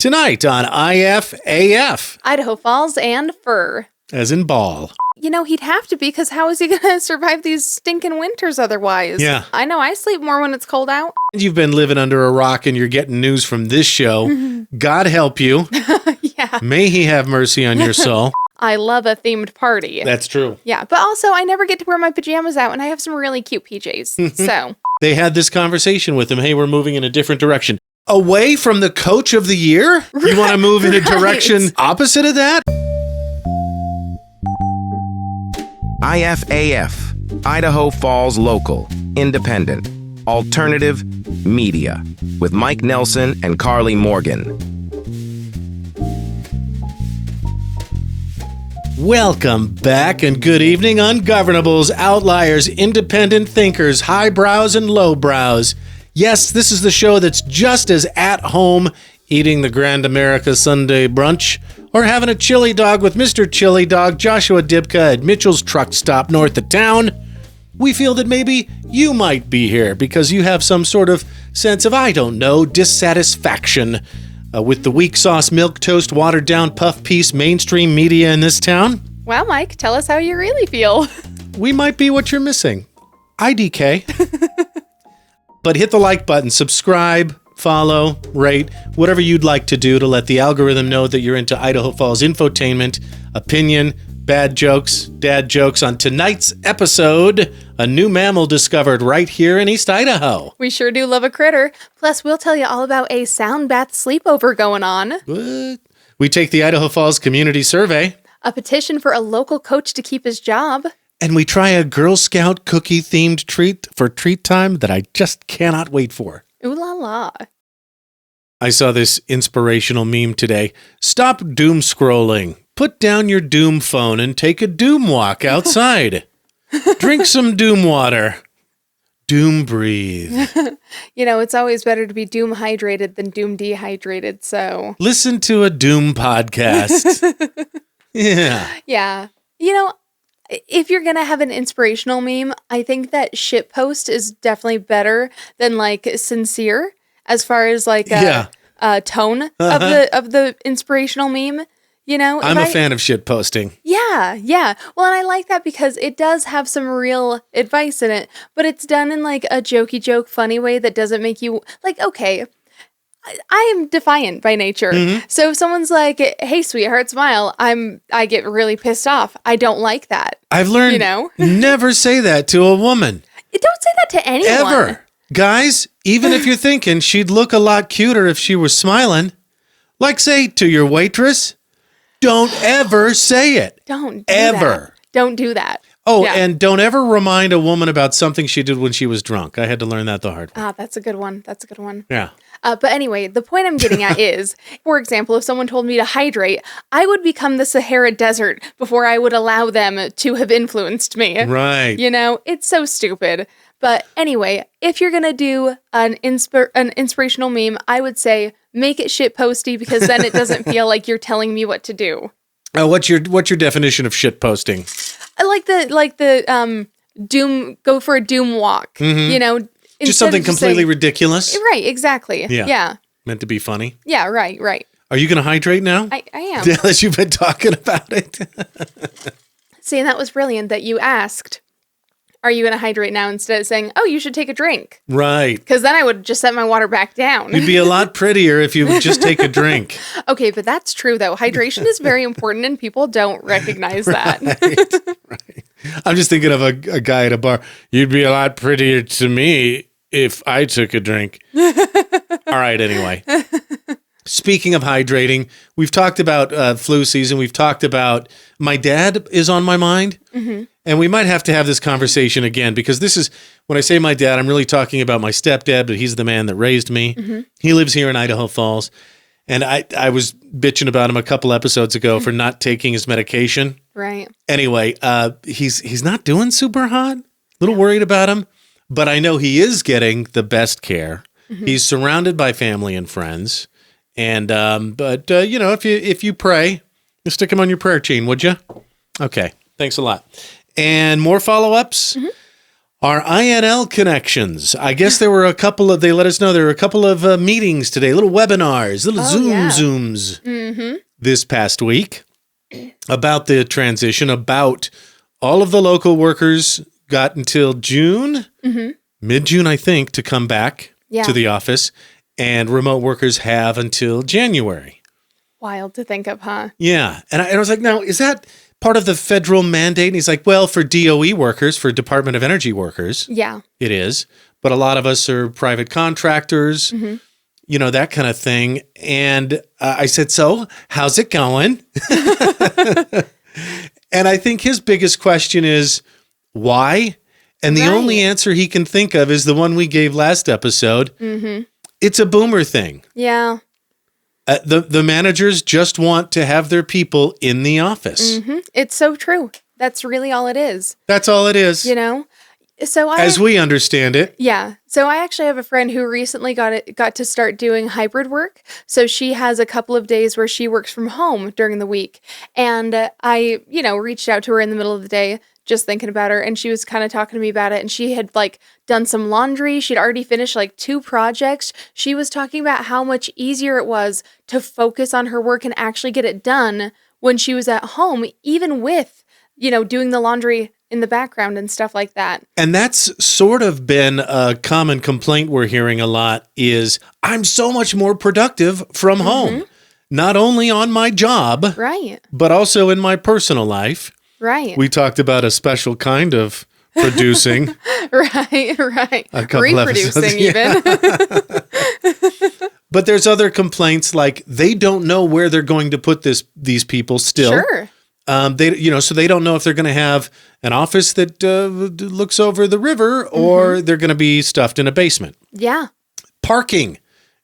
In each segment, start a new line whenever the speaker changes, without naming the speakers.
Tonight on IFAF.
Idaho Falls and fur.
As in ball.
You know, he'd have to be, because how is he going to survive these stinking winters otherwise?
Yeah.
I know, I sleep more when it's cold out.
You've been living under a rock and you're getting news from this show. God help you.
Yeah.
May he have mercy on your soul.
I love a themed party.
That's true.
Yeah, but also I never get to wear my pajamas out, and I have some really cute PJs. So
They had this conversation with him. Hey, we're moving in a different direction. Away from the coach of the year? You want to move in a direction opposite of that?
IFAF, Idaho Falls Local, Independent, Alternative, Media, with Mike Nelson and Karley Morgan.
Welcome back and good evening, ungovernables, outliers, independent thinkers, highbrows and lowbrows. Yes, this is the show that's just as at home eating the Grand America Sunday brunch or having a chili dog with Mr. Chili Dog Joshua Dibka at Mitchell's truck stop north of town. We feel that maybe you might be here because you have some sort of sense of, I don't know, dissatisfaction with the weak sauce, milquetoast, watered down puff piece mainstream media in this town.
well, Mike, tell us how you really feel.
We might be what you're missing. IDK. But hit the like button, subscribe, follow, rate, whatever you'd like to do to let the algorithm know that you're into Idaho Falls infotainment, opinion, bad jokes, dad jokes. On tonight's episode, a new mammal discovered right here in East Idaho.
We sure do love a critter. Plus, we'll tell you all about a Soundbath sleepover going on.
What? We take the Idaho Falls Community Survey.
A petition for a local coach to keep his job.
And we try a Girl Scout cookie-themed treat for treat time that I just cannot wait for.
Ooh la la.
I saw this inspirational meme today. Stop doom scrolling. Put down your doom phone and take a doom walk outside. Drink some doom water. Doom breathe.
You know, it's always better to be doom hydrated than doom dehydrated, so.
Listen to a doom podcast. Yeah.
Yeah. You know, if you're going to have an inspirational meme, I think that shitpost is definitely better than like sincere as far as like a tone of the inspirational meme. You know,
I'm a fan of shit posting.
Yeah, yeah. Well, and I like that because it does have some real advice in it, but it's done in like a jokey joke funny way that doesn't make you like, okay, I am defiant by nature. Mm-hmm. So if someone's like, hey, sweetheart, smile, I get really pissed off. I don't like that.
I've learned, never say that to a woman.
Don't say that to anyone.
Ever. Guys, even if you're thinking she'd look a lot cuter if she was smiling, like say to your waitress, don't ever say it.
Don't do
ever.
That. Don't do that.
Oh, yeah. And don't ever remind a woman about something she did when she was drunk. I had to learn that the hard way.
Ah, that's a good one. That's a good one.
Yeah.
But anyway, the point I'm getting at is, for example, if someone told me to hydrate, I would become the Sahara Desert before I would allow them to have influenced me.
Right.
You know, it's so stupid. But anyway, if you're going to do an inspirational meme, I would say make it shit posty because then it doesn't feel like you're telling me what to do.
What's your definition of shit posting?
I like the doom, go for a doom walk, you know.
Just something completely ridiculous?
Right, exactly. Yeah.
Meant to be funny?
Yeah, right.
Are you going to hydrate now?
I am.
Yeah, as you've been talking about it.
See, and that was brilliant that you asked, are you going to hydrate now, instead of saying, oh, you should take a drink.
Right.
Because then I would just set my water back down.
You'd be a lot prettier if you would just take a drink.
Okay, but that's true, though. Hydration is very important, and people don't recognize that.
Right. I'm just thinking of a guy at a bar. You'd be a lot prettier to me if I took a drink. All right, anyway. Speaking of hydrating, we've talked about flu season. We've talked about my dad is on my mind. Mm-hmm. And we might have to have this conversation again because this is, when I say my dad, I'm really talking about my stepdad, but he's the man that raised me. Mm-hmm. He lives here in Idaho Falls. And I was bitching about him a couple episodes ago for not taking his medication.
Right.
Anyway, he's not doing super hot. A little worried about him. But I know he is getting the best care. Mm-hmm. He's surrounded by family and friends. And, you know, if you pray, you stick him on your prayer chain, would you? Okay. Thanks a lot. And more follow-ups. Mm-hmm. Our INL connections. I guess there were they let us know there were a couple of meetings today, little webinars, little Zooms this past week about the transition, about all of the local workers got until June, mid-June, I think, to come back to the office, and remote workers have until January.
Wild to think of, huh?
Yeah. And I was like, now, is that part of the federal mandate? And he's like, well, for DOE workers, for Department of Energy workers, it is. But a lot of us are private contractors, that kind of thing. And I said, so how's it going? And I think his biggest question is, why? And the only answer he can think of is the one we gave last episode. It's a boomer thing.
Yeah.
The managers just want to have their people in the office.
It's so true. That's really all it is.
That's all it is.
So
as we understand it.
Yeah. So I actually have a friend who recently got to start doing hybrid work. So she has a couple of days where she works from home during the week. And I, reached out to her in the middle of the day, just thinking about her, and she was kind of talking to me about it, and she had done some laundry. She'd already finished 2 projects. She was talking about how much easier it was to focus on her work and actually get it done when she was at home, even with, doing the laundry in the background and stuff like that.
And that's sort of been a common complaint we're hearing a lot is, I'm so much more productive from home, not only on my job, but also in my personal life.
Right.
We talked about a special kind of producing.
Right.
A couple
reproducing even.
But there's other complaints like they don't know where they're going to put these people still.
Sure.
So they don't know if they're going to have an office that looks over the river or they're going to be stuffed in a basement.
Yeah.
Parking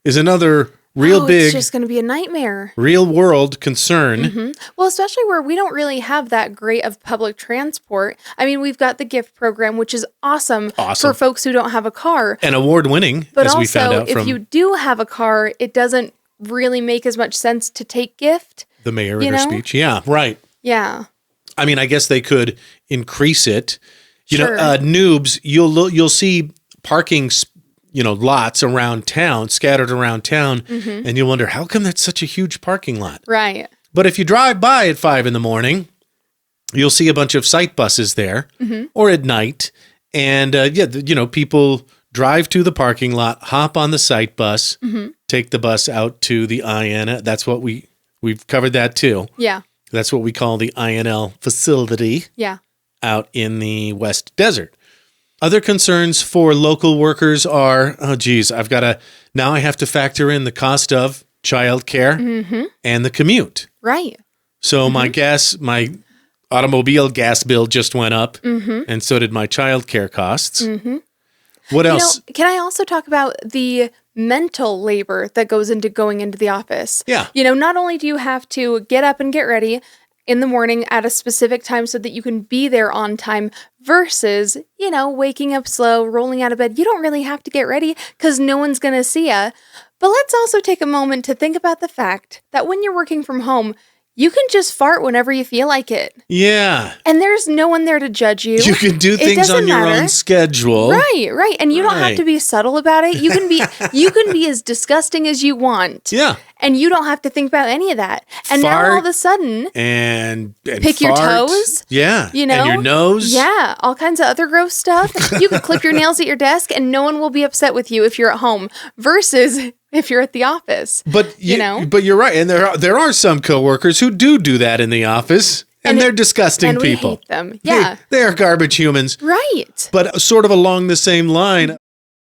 is another big.
It's just going to be a nightmare.
Real world concern.
Well, especially where we don't really have that great of public transport. I mean, we've got the gift program, which is awesome for folks who don't have a car.
And award-winning,
but
as
also,
we found out from...
if you do have a car, it doesn't really make as much sense to take gift.
The mayor in her speech. Yeah, right.
Yeah.
I mean, I guess they could increase it.
Sure.
Noobs, you'll see parking lots around town, scattered around town, and you'll wonder, how come that's such a huge parking lot?
Right.
But if you drive by at 5 a.m, you'll see a bunch of site buses there, or at night, and people drive to the parking lot, hop on the site bus, take the bus out to the IN. That's what we've covered that too.
Yeah.
That's what we call the INL facility.
Yeah.
Out in the West Desert. Other concerns for local workers are, now I have to factor in the cost of childcare and the commute.
Right.
So my automobile gas bill just went up, and so did my childcare costs. What else?
Can I also talk about the mental labor that goes into going into the office?
Yeah.
Not only do you have to get up and get ready in the morning at a specific time so that you can be there on time versus, waking up slow, rolling out of bed. You don't really have to get ready because no one's going to see you. But let's also take a moment to think about the fact that when you're working from home, you can just fart whenever you feel like it.
Yeah.
And there's no one there to judge you.
You can do things on your own schedule.
Right. And you don't have to be subtle about it. You can be as disgusting as you want.
Yeah.
And you don't have to think about any of that. And
Fart
now all of a sudden,
and
pick your toes.
Yeah. And your nose.
Yeah. All kinds of other gross stuff. You can clip your nails at your desk and no one will be upset with you if you're at home versus if you're at the office.
But but you're right. And there are some coworkers who do that in the office. And they're disgusting
and
people.
We hate them. Yeah.
They are garbage humans.
Right.
But sort of along the same line,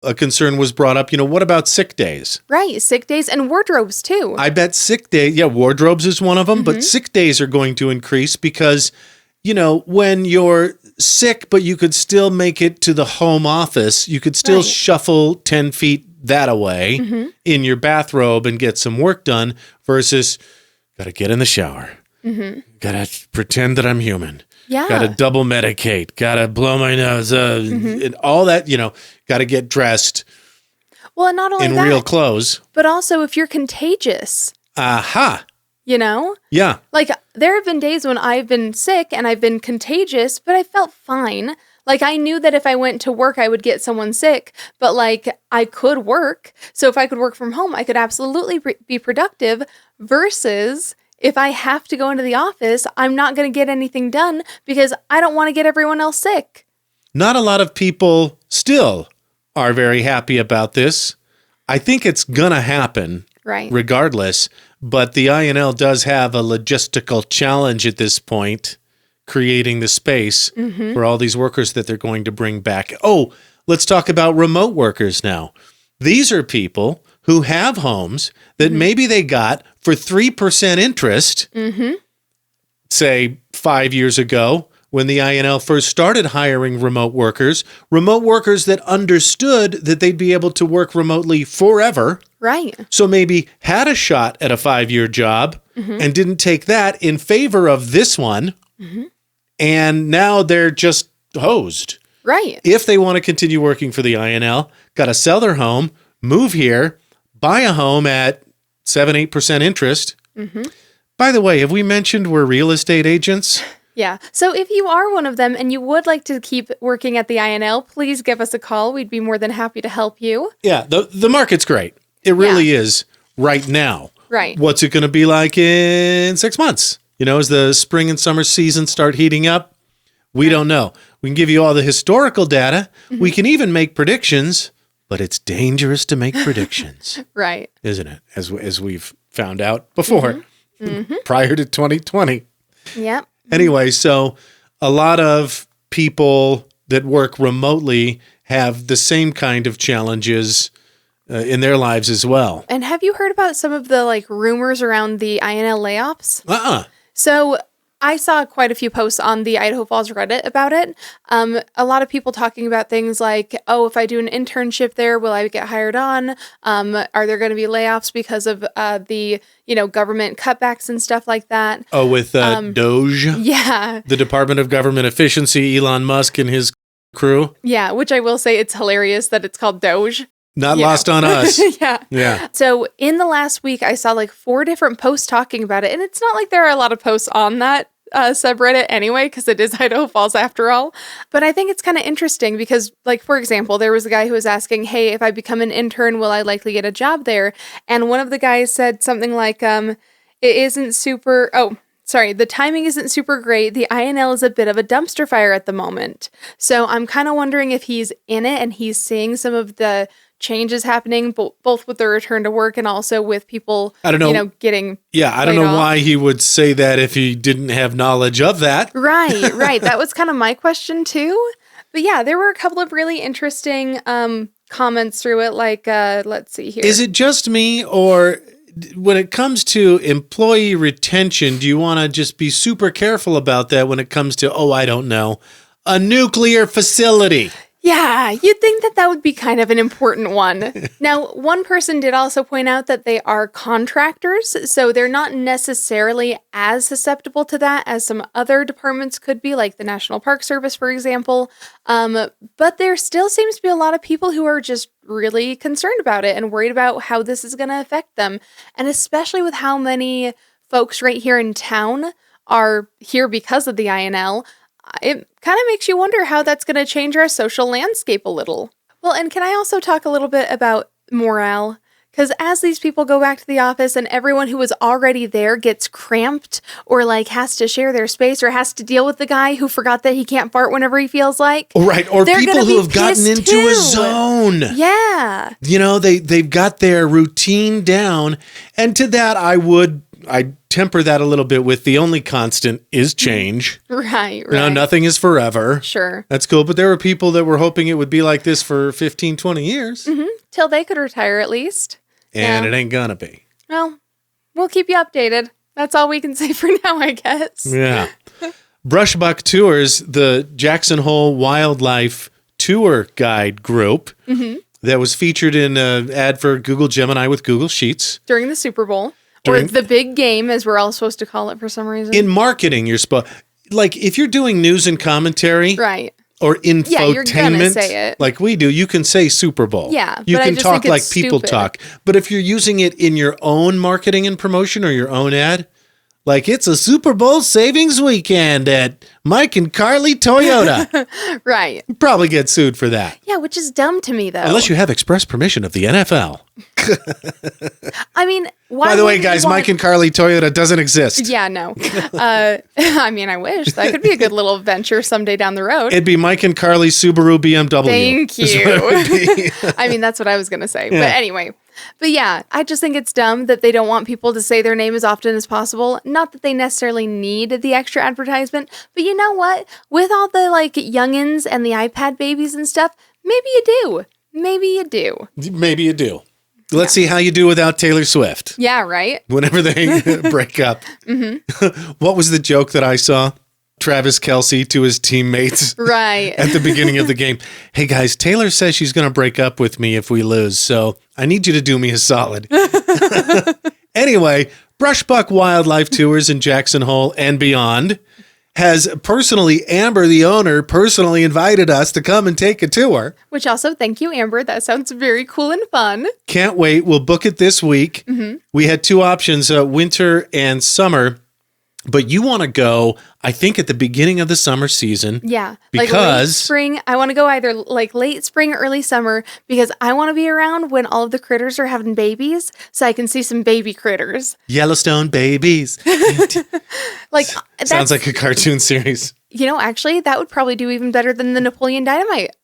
a concern was brought up, what about sick days?
Right, sick days and wardrobes too.
I bet sick days, wardrobes is one of them, but sick days are going to increase because, when you're sick, but you could still make it to the home office, you could still shuffle 10 feet that away in your bathrobe and get some work done versus got to get in the shower. Got to pretend that I'm human.
Yeah.
Got to double medicate. Got to blow my nose. And all that, got to get dressed.
Well, and not only
in
that,
real clothes.
But also if you're contagious.
Aha.
Yeah. Like there have been days when I've been sick and I've been contagious, but I felt fine. Like, I knew that if I went to work, I would get someone sick, but like, I could work. So if I could work from home, I could absolutely be productive versus if I have to go into the office, I'm not going to get anything done because I don't want to get everyone else sick.
Not a lot of people still are very happy about this. I think it's going to happen regardless, but the INL does have a logistical challenge at this point, creating the space for all these workers that they're going to bring back. Oh, let's talk about remote workers now. These are people who have homes that maybe they got for 3% interest, say 5 years ago when the INL first started hiring remote workers that understood that they'd be able to work remotely forever.
Right.
So maybe had a shot at a 5-year job and didn't take that in favor of this one. And now they're just hosed.
Right.
If they want to continue working for the INL, got to sell their home, move here, buy a home at 7-8% interest. By the way, have we mentioned we're real estate agents?
Yeah. So if you are one of them and you would like to keep working at the INL, please give us a call. We'd be more than happy to help you.
Yeah, the market's great. It really is right now.
Right.
What's it going to be like in 6 months? You know, as the spring and summer seasons start heating up? We don't know. We can give you all the historical data. We can even make predictions, but it's dangerous to make predictions.
Right.
Isn't it? As we've found out before, prior to 2020.
Yep.
Anyway, so a lot of people that work remotely have the same kind of challenges in their lives as well.
And have you heard about some of the like rumors around the INL layoffs? So I saw quite a few posts on the Idaho Falls Reddit about it. A lot of people talking about things like, oh, if I do an internship there, will I get hired on? Are there going to be layoffs because of the, government cutbacks and stuff like that?
Oh, with Doge?
Yeah.
The Department of Government Efficiency, Elon Musk and his crew?
Yeah, which I will say it's hilarious that it's called Doge.
Not lost on us.
Yeah. So in the last week, I saw like 4 different posts talking about it. And it's not like there are a lot of posts on that subreddit anyway, because it is Idaho Falls after all. But I think it's kind of interesting because, like, for example, there was a guy who was asking, hey, if I become an intern, will I likely get a job there? And one of the guys said something like, the timing isn't super great. The INL is a bit of a dumpster fire at the moment. So I'm kind of wondering if he's in it and he's seeing some of the changes happening, both with the return to work and also with people, getting
I don't know why he would say that if he didn't have knowledge of that.
Right. That was kind of my question too. But yeah, there were a couple of really interesting comments through it. Like, let's see here.
Is it just me, or when it comes to employee retention, do you want to just be super careful about that when it comes to, I don't know, a nuclear facility?
Yeah, you'd think that would be kind of an important one. Now, one person did also point out that they are contractors, so they're not necessarily as susceptible to that as some other departments could be, like the National Park Service, for example. But there still seems to be a lot of people who are just really concerned about it and worried about how this is going to affect them. And especially with how many folks right here in town are here because of the INL, it kind of makes you wonder how that's going to change our social landscape a little. Well, and can I also talk a little bit about morale? Because as these people go back to the office and everyone who was already there gets cramped or like has to share their space or has to deal with the guy who forgot that he can't fart whenever he feels like.
Or people who have gotten into a zone.
Yeah.
They've got their routine down. And to that, I temper that a little bit with the only constant is change.
Right.
Nothing is forever.
Sure.
That's cool. But there were people that were hoping it would be like this for 15, 20 years.
Till they could retire at least.
And it ain't gonna be.
Well, we'll keep you updated. That's all we can say for now, I guess.
Yeah. BrushBuck Tours, the Jackson Hole Wildlife Tour Guide group that was featured in an ad for Google Gemini with Google Sheets.
During the Super Bowl. Or the big game, as we're all supposed to call it for some reason.
In marketing, you're supposed... Like, if you're doing news and commentary...
Right.
Or infotainment,
you're gonna say it.
Like we do, you can say Super Bowl.
Yeah,
you
but
can
I just
talk
think
like
it's
people
stupid.
talk. But if you're using it in your own marketing and promotion or your own ad, like it's a Super Bowl savings weekend at Mike and Karley Toyota.
Right.
You probably get sued for that.
Yeah, which is dumb to me, though.
Unless you have express permission of the NFL.
I mean, why
By the way,
would you
guys,
want-
Mike and Karley Toyota doesn't exist.
Yeah, no. I mean, I wish. That could be a good little venture someday down the road.
It'd be Mike and Karley Subaru BMW.
Thank
is what it would be.
I mean, that's what I was going to say.
Yeah.
But anyway. But yeah, I just think it's dumb that they don't want people to say their name as often as possible. Not that they necessarily need the extra advertisement. But you know what? With all the like youngins and the iPad babies and stuff, maybe you do. Maybe you do.
Maybe you do. Let's see how you do without Taylor Swift.
Yeah, right?
Whenever they break up. What was the joke that I saw? Travis Kelce to his teammates
Right.
at the beginning of the game. Hey guys, Taylor says she's going to break up with me if we lose, so I need you to do me a solid. Anyway, BrushBuck Wildlife Tours in Jackson Hole and beyond has personally, Amber, the owner, personally invited us to come and take a tour.
Which also, thank you, Amber. That sounds very cool and fun.
Can't wait. We'll book it this week. We had two options, winter and summer. But you want to go, I think, at the beginning of the summer season.
Yeah.
Because
like late spring. I want to go either like late spring, early summer, because I want to be around when all of the critters are having babies so I can see some baby critters.
Yellowstone babies.
Like
Sounds like a cartoon series.
You know, actually, that would probably do even better than the Napoleon Dynamite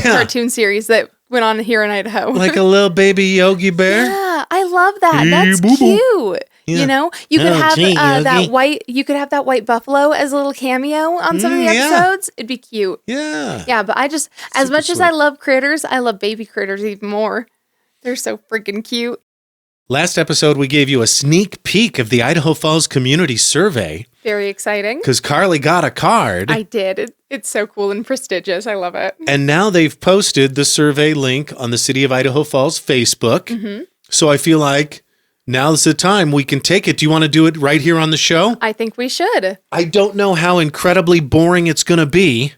cartoon series that went on here in Idaho.
Like a little baby Yogi Bear.
Yeah, I love that. That's cute.
Yeah.
You know, you could
Oh,
have
gee,
that
Yogi.
white. You could have that white buffalo as a little cameo on some of the
yeah.
episodes. It'd be cute.
Yeah.
Yeah, but I just, as
Super
much as
sweet.
I love critters, I love baby critters even more. They're so freaking cute.
Last episode, we gave you a sneak peek of the Idaho Falls Community Survey
Very exciting.
because Karley got a card.
I did. It's so cool and prestigious. I love it.
And now they've posted the survey link on the City of Idaho Falls Facebook. So I feel like now's the time we can take it. Do you want to do it right here on the show?
I think we should.
I don't know how incredibly boring it's going to be.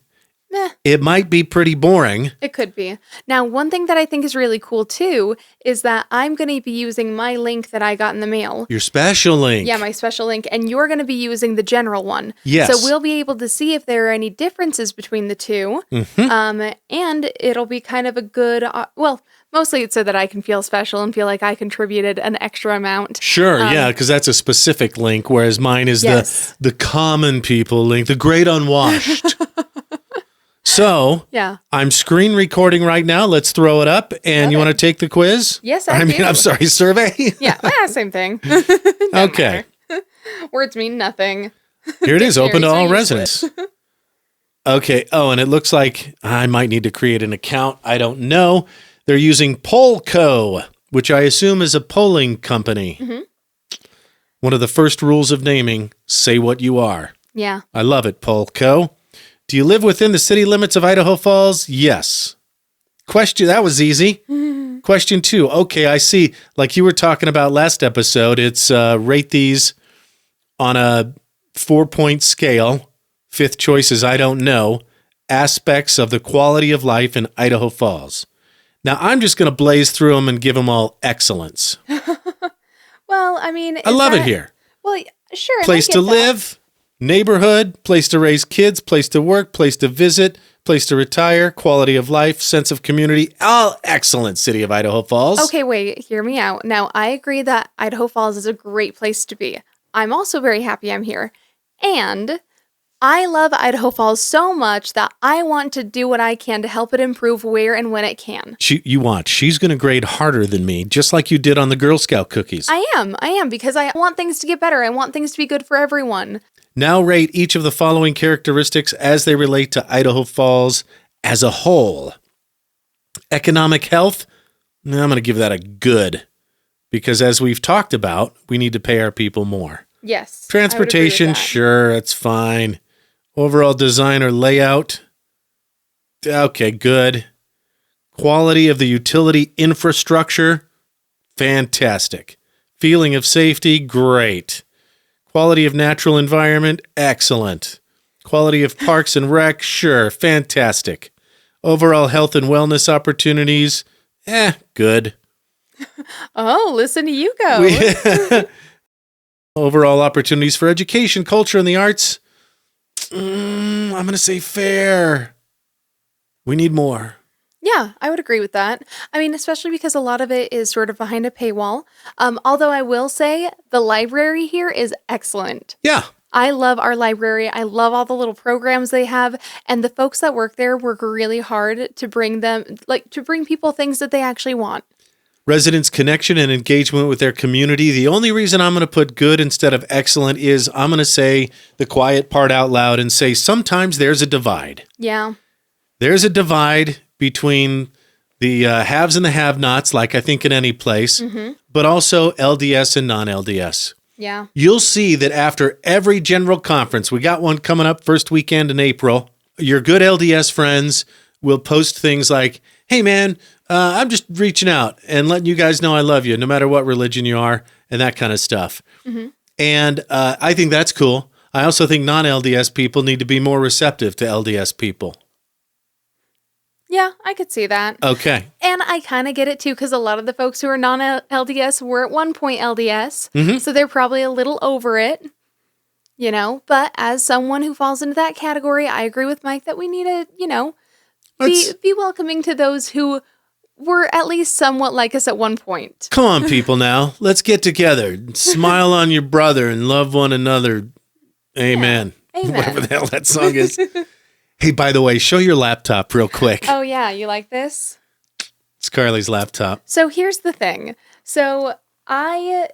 Meh.
It might be pretty boring.
It could be. Now, one thing that I think is really cool too is that I'm going to be using my link that I got in the mail.
Your special link.
Yeah, my special link, and you're going to be using the general one.
Yes.
So we'll be able to see if there are any differences between the two. And it'll be kind of a good, well, mostly it's so that I can feel special and feel like I contributed an extra amount.
Sure, yeah, because that's a specific link, whereas mine is
Yes.
the common people link, the great unwashed. So,
Yeah.
I'm screen recording right now. Let's throw it up. And you want to take the quiz?
Yes, I do.
I'm sorry, survey?
Yeah, same thing.
Okay.
Words mean nothing.
Here it is, open to
Dictionaries are
all
useless.
residents. Okay. Oh, and it looks like I might need to create an account. I don't know. They're using Polco, which I assume is a polling company. One of the first rules of naming, say what you are.
Yeah.
I love it, Polco. Do you live within the city limits of Idaho Falls? Yes. Question, that was easy. Question 2. Okay, I see. Like you were talking about last episode, it's rate these on a 4-point scale. Fifth choice is I don't know. Aspects of the quality of life in Idaho Falls. Now, I'm just going to blaze through them and give them all excellence.
Well, I mean,
I love it here.
Well, sure. and I
Place
get
to
that.
live, neighborhood, place to raise kids, place to work, place to visit, place to retire, quality of life, sense of community. All excellent, City of Idaho Falls.
Okay, wait, hear me out. Now, I agree that Idaho Falls is a great place to be. I'm also very happy I'm here. And I love Idaho Falls so much that I want to do what I can to help it improve where and when it can.
She's going to grade harder than me, just like you did on the Girl Scout cookies.
I am, because I want things to get better. I want things to be good for everyone.
Now rate each of the following characteristics as they relate to Idaho Falls as a whole. Economic health, I'm going to give that a good, because as we've talked about, we need to pay our people more.
Yes.
Transportation, sure, that's fine. Overall design or layout, okay, good. Quality of the utility infrastructure, fantastic. Feeling of safety, great. Quality of natural environment, excellent. Quality of parks and rec, sure, fantastic. Overall health and wellness opportunities, good.
Oh, listen to you go.
Overall opportunities for education, culture, and the arts. I'm going to say fair. We need more.
Yeah, I would agree with that. I mean, especially because a lot of it is sort of behind a paywall. Although I will say the library here is excellent.
Yeah.
I love our library. I love all the little programs they have. And the folks that work there work really hard to bring people things that they actually want.
Residents' connection and engagement with their community. The only reason I'm going to put good instead of excellent is I'm going to say the quiet part out loud and say sometimes there's a divide.
Yeah.
There's a divide between the haves and the have-nots, like I think in any place, but also LDS and non-LDS.
Yeah.
You'll see that after every general conference, we got one coming up first weekend in April, your good LDS friends will post things like, hey man, I'm just reaching out and letting you guys know I love you, no matter what religion you are, and that kind of stuff. And I think that's cool. I also think non-LDS people need to be more receptive to LDS people.
Yeah, I could see that.
Okay.
And I kind of get it too, because a lot of the folks who are non-LDS were at one point LDS, so they're probably a little over it, you know. But as someone who falls into that category, I agree with Mike that we need to, you know, be welcoming to those who were at least somewhat like us at one point.
Come on, people now. Let's get together. Smile on your brother and love one another. Amen.
Yeah. Amen.
Whatever the hell that song is. Hey, by the way, show your laptop real quick.
Oh, yeah. You like this?
It's Karley's laptop.
So here's the thing. So I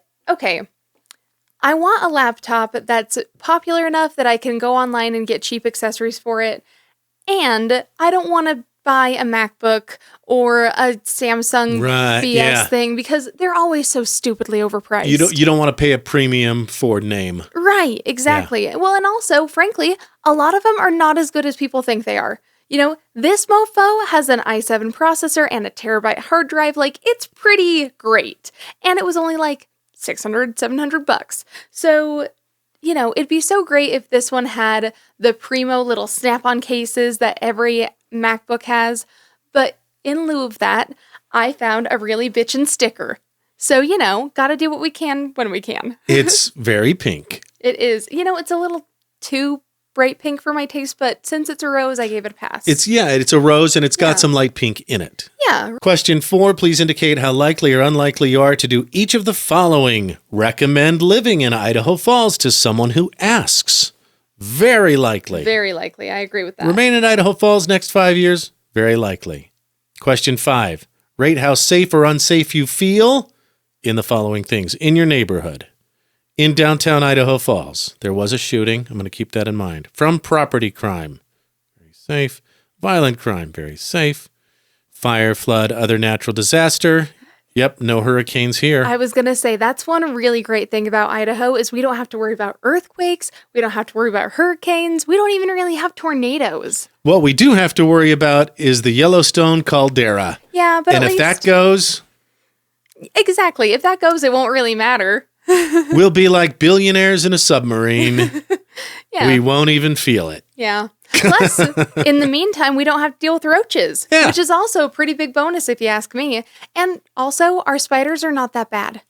want a laptop that's popular enough that I can go online and get cheap accessories for it. And I don't want to buy a MacBook or a Samsung BS thing because they're always so stupidly overpriced.
You don't want to pay a premium for name.
Right, exactly. Yeah. Well, and also, frankly, a lot of them are not as good as people think they are. You know, this mofo has an i7 processor and a terabyte hard drive. Like, it's pretty great. And it was only like $600-700. So, you know, it'd be so great if this one had the primo little snap-on cases that every MacBook has. But in lieu of that, I found a really bitchin' sticker. So, you know, gotta do what we can when we can.
It's very pink.
It is. You know, it's a little too bright pink for my taste, but since it's a rose, I gave it a pass.
It's a rose and it's got some light pink in it.
Yeah.
Question 4, please indicate how likely or unlikely you are to do each of the following. Recommend living in Idaho Falls to someone who asks. Very likely.
Very likely. I agree with that.
Remain in Idaho Falls next 5 years. Very likely. Question 5, rate how safe or unsafe you feel in the following things. In your neighborhood. In downtown Idaho Falls, there was a shooting. I'm going to keep that in mind. From property crime, very safe. Violent crime, very safe. Fire, flood, other natural disaster. Yep, no hurricanes here.
I was going to say, that's one really great thing about Idaho is we don't have to worry about earthquakes. We don't have to worry about hurricanes. We don't even really have tornadoes.
What we do have to worry about is the Yellowstone caldera.
Yeah, but
and if that goes...
Exactly. If that goes, it won't really matter.
We'll be like billionaires in a submarine.
Yeah.
We won't even feel it.
Yeah. Plus, in the meantime, we don't have to deal with roaches, which is also a pretty big bonus if you ask me. And also, our spiders are not that bad.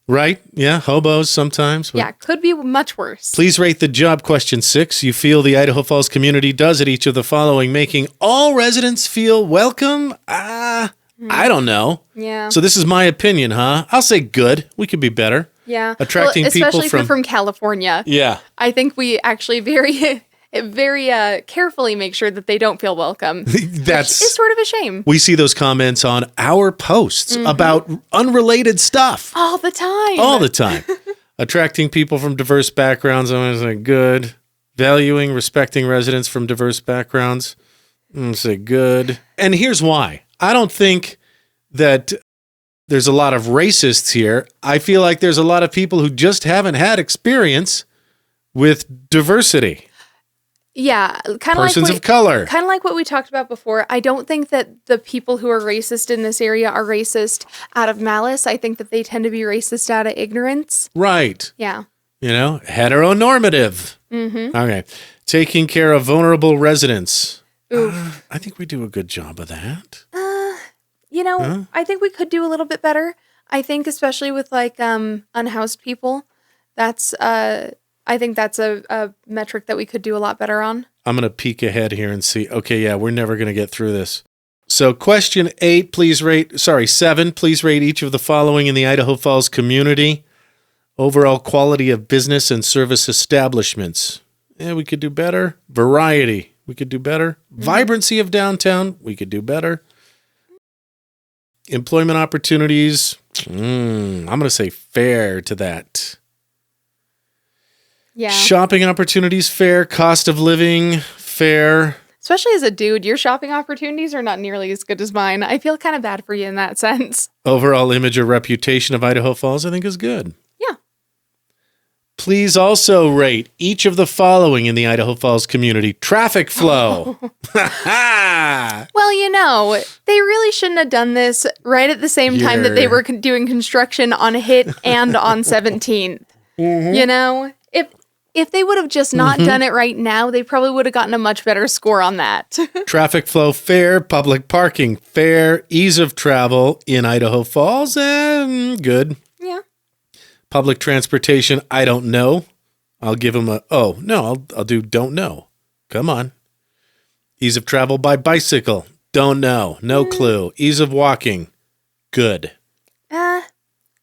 Right? Yeah, hobos sometimes.
Yeah, could be much worse.
Please rate the job. Question 6. You feel the Idaho Falls community does at each of the following, making all residents feel welcome? I don't know.
Yeah.
So this is my opinion, huh? I'll say good. We could be better.
Yeah.
Attracting people
especially if you're from California.
Yeah.
I think we actually very carefully make sure that they don't feel welcome.
That's
which is sort of a shame.
We see those comments on our posts about unrelated stuff.
All the time.
All the time. Attracting people from diverse backgrounds. I'm going to say good. Valuing, respecting residents from diverse backgrounds. I'm going to say good. And here's why. I don't think that there's a lot of racists here. I feel like there's a lot of people who just haven't had experience with diversity.
Yeah, kind of
persons of color.
Kind of like what we talked about before. I don't think that the people who are racist in this area are racist out of malice. I think that they tend to be racist out of ignorance.
Right.
Yeah.
You know, heteronormative. Okay. Taking care of vulnerable residents. I think we do a good job of that.
You know, I think we could do a little bit better. I think especially with like unhoused people I think that's a metric that we could do a lot better on.
I'm going to peek ahead here and see. Okay, yeah, we're never going to get through this. So question 7, please rate each of the following in the Idaho Falls community. Overall quality of business and service establishments. Yeah, we could do better. Variety, we could do better. Vibrancy of downtown, we could do better. Employment opportunities, I'm going to say fair to that.
Yeah.
Shopping opportunities, fair. Cost of living, fair.
Especially as a dude, your shopping opportunities are not nearly as good as mine. I feel kind of bad for you in that sense.
Overall image or reputation of Idaho Falls, I think, is good.
Yeah.
Please also rate each of the following in the Idaho Falls community. Traffic flow.
Well, they really shouldn't have done this right at the same time that they were doing construction on HIT and on 17th. Mm-hmm. If they would have just not done it right now, they probably would have gotten a much better score on that.
Traffic flow, fair. Public parking, fair. Ease of travel in Idaho Falls, good.
Yeah.
Public transportation, I don't know. I'll give them I'll do don't know. Come on. Ease of travel by bicycle, don't know. No clue. Ease of walking, good.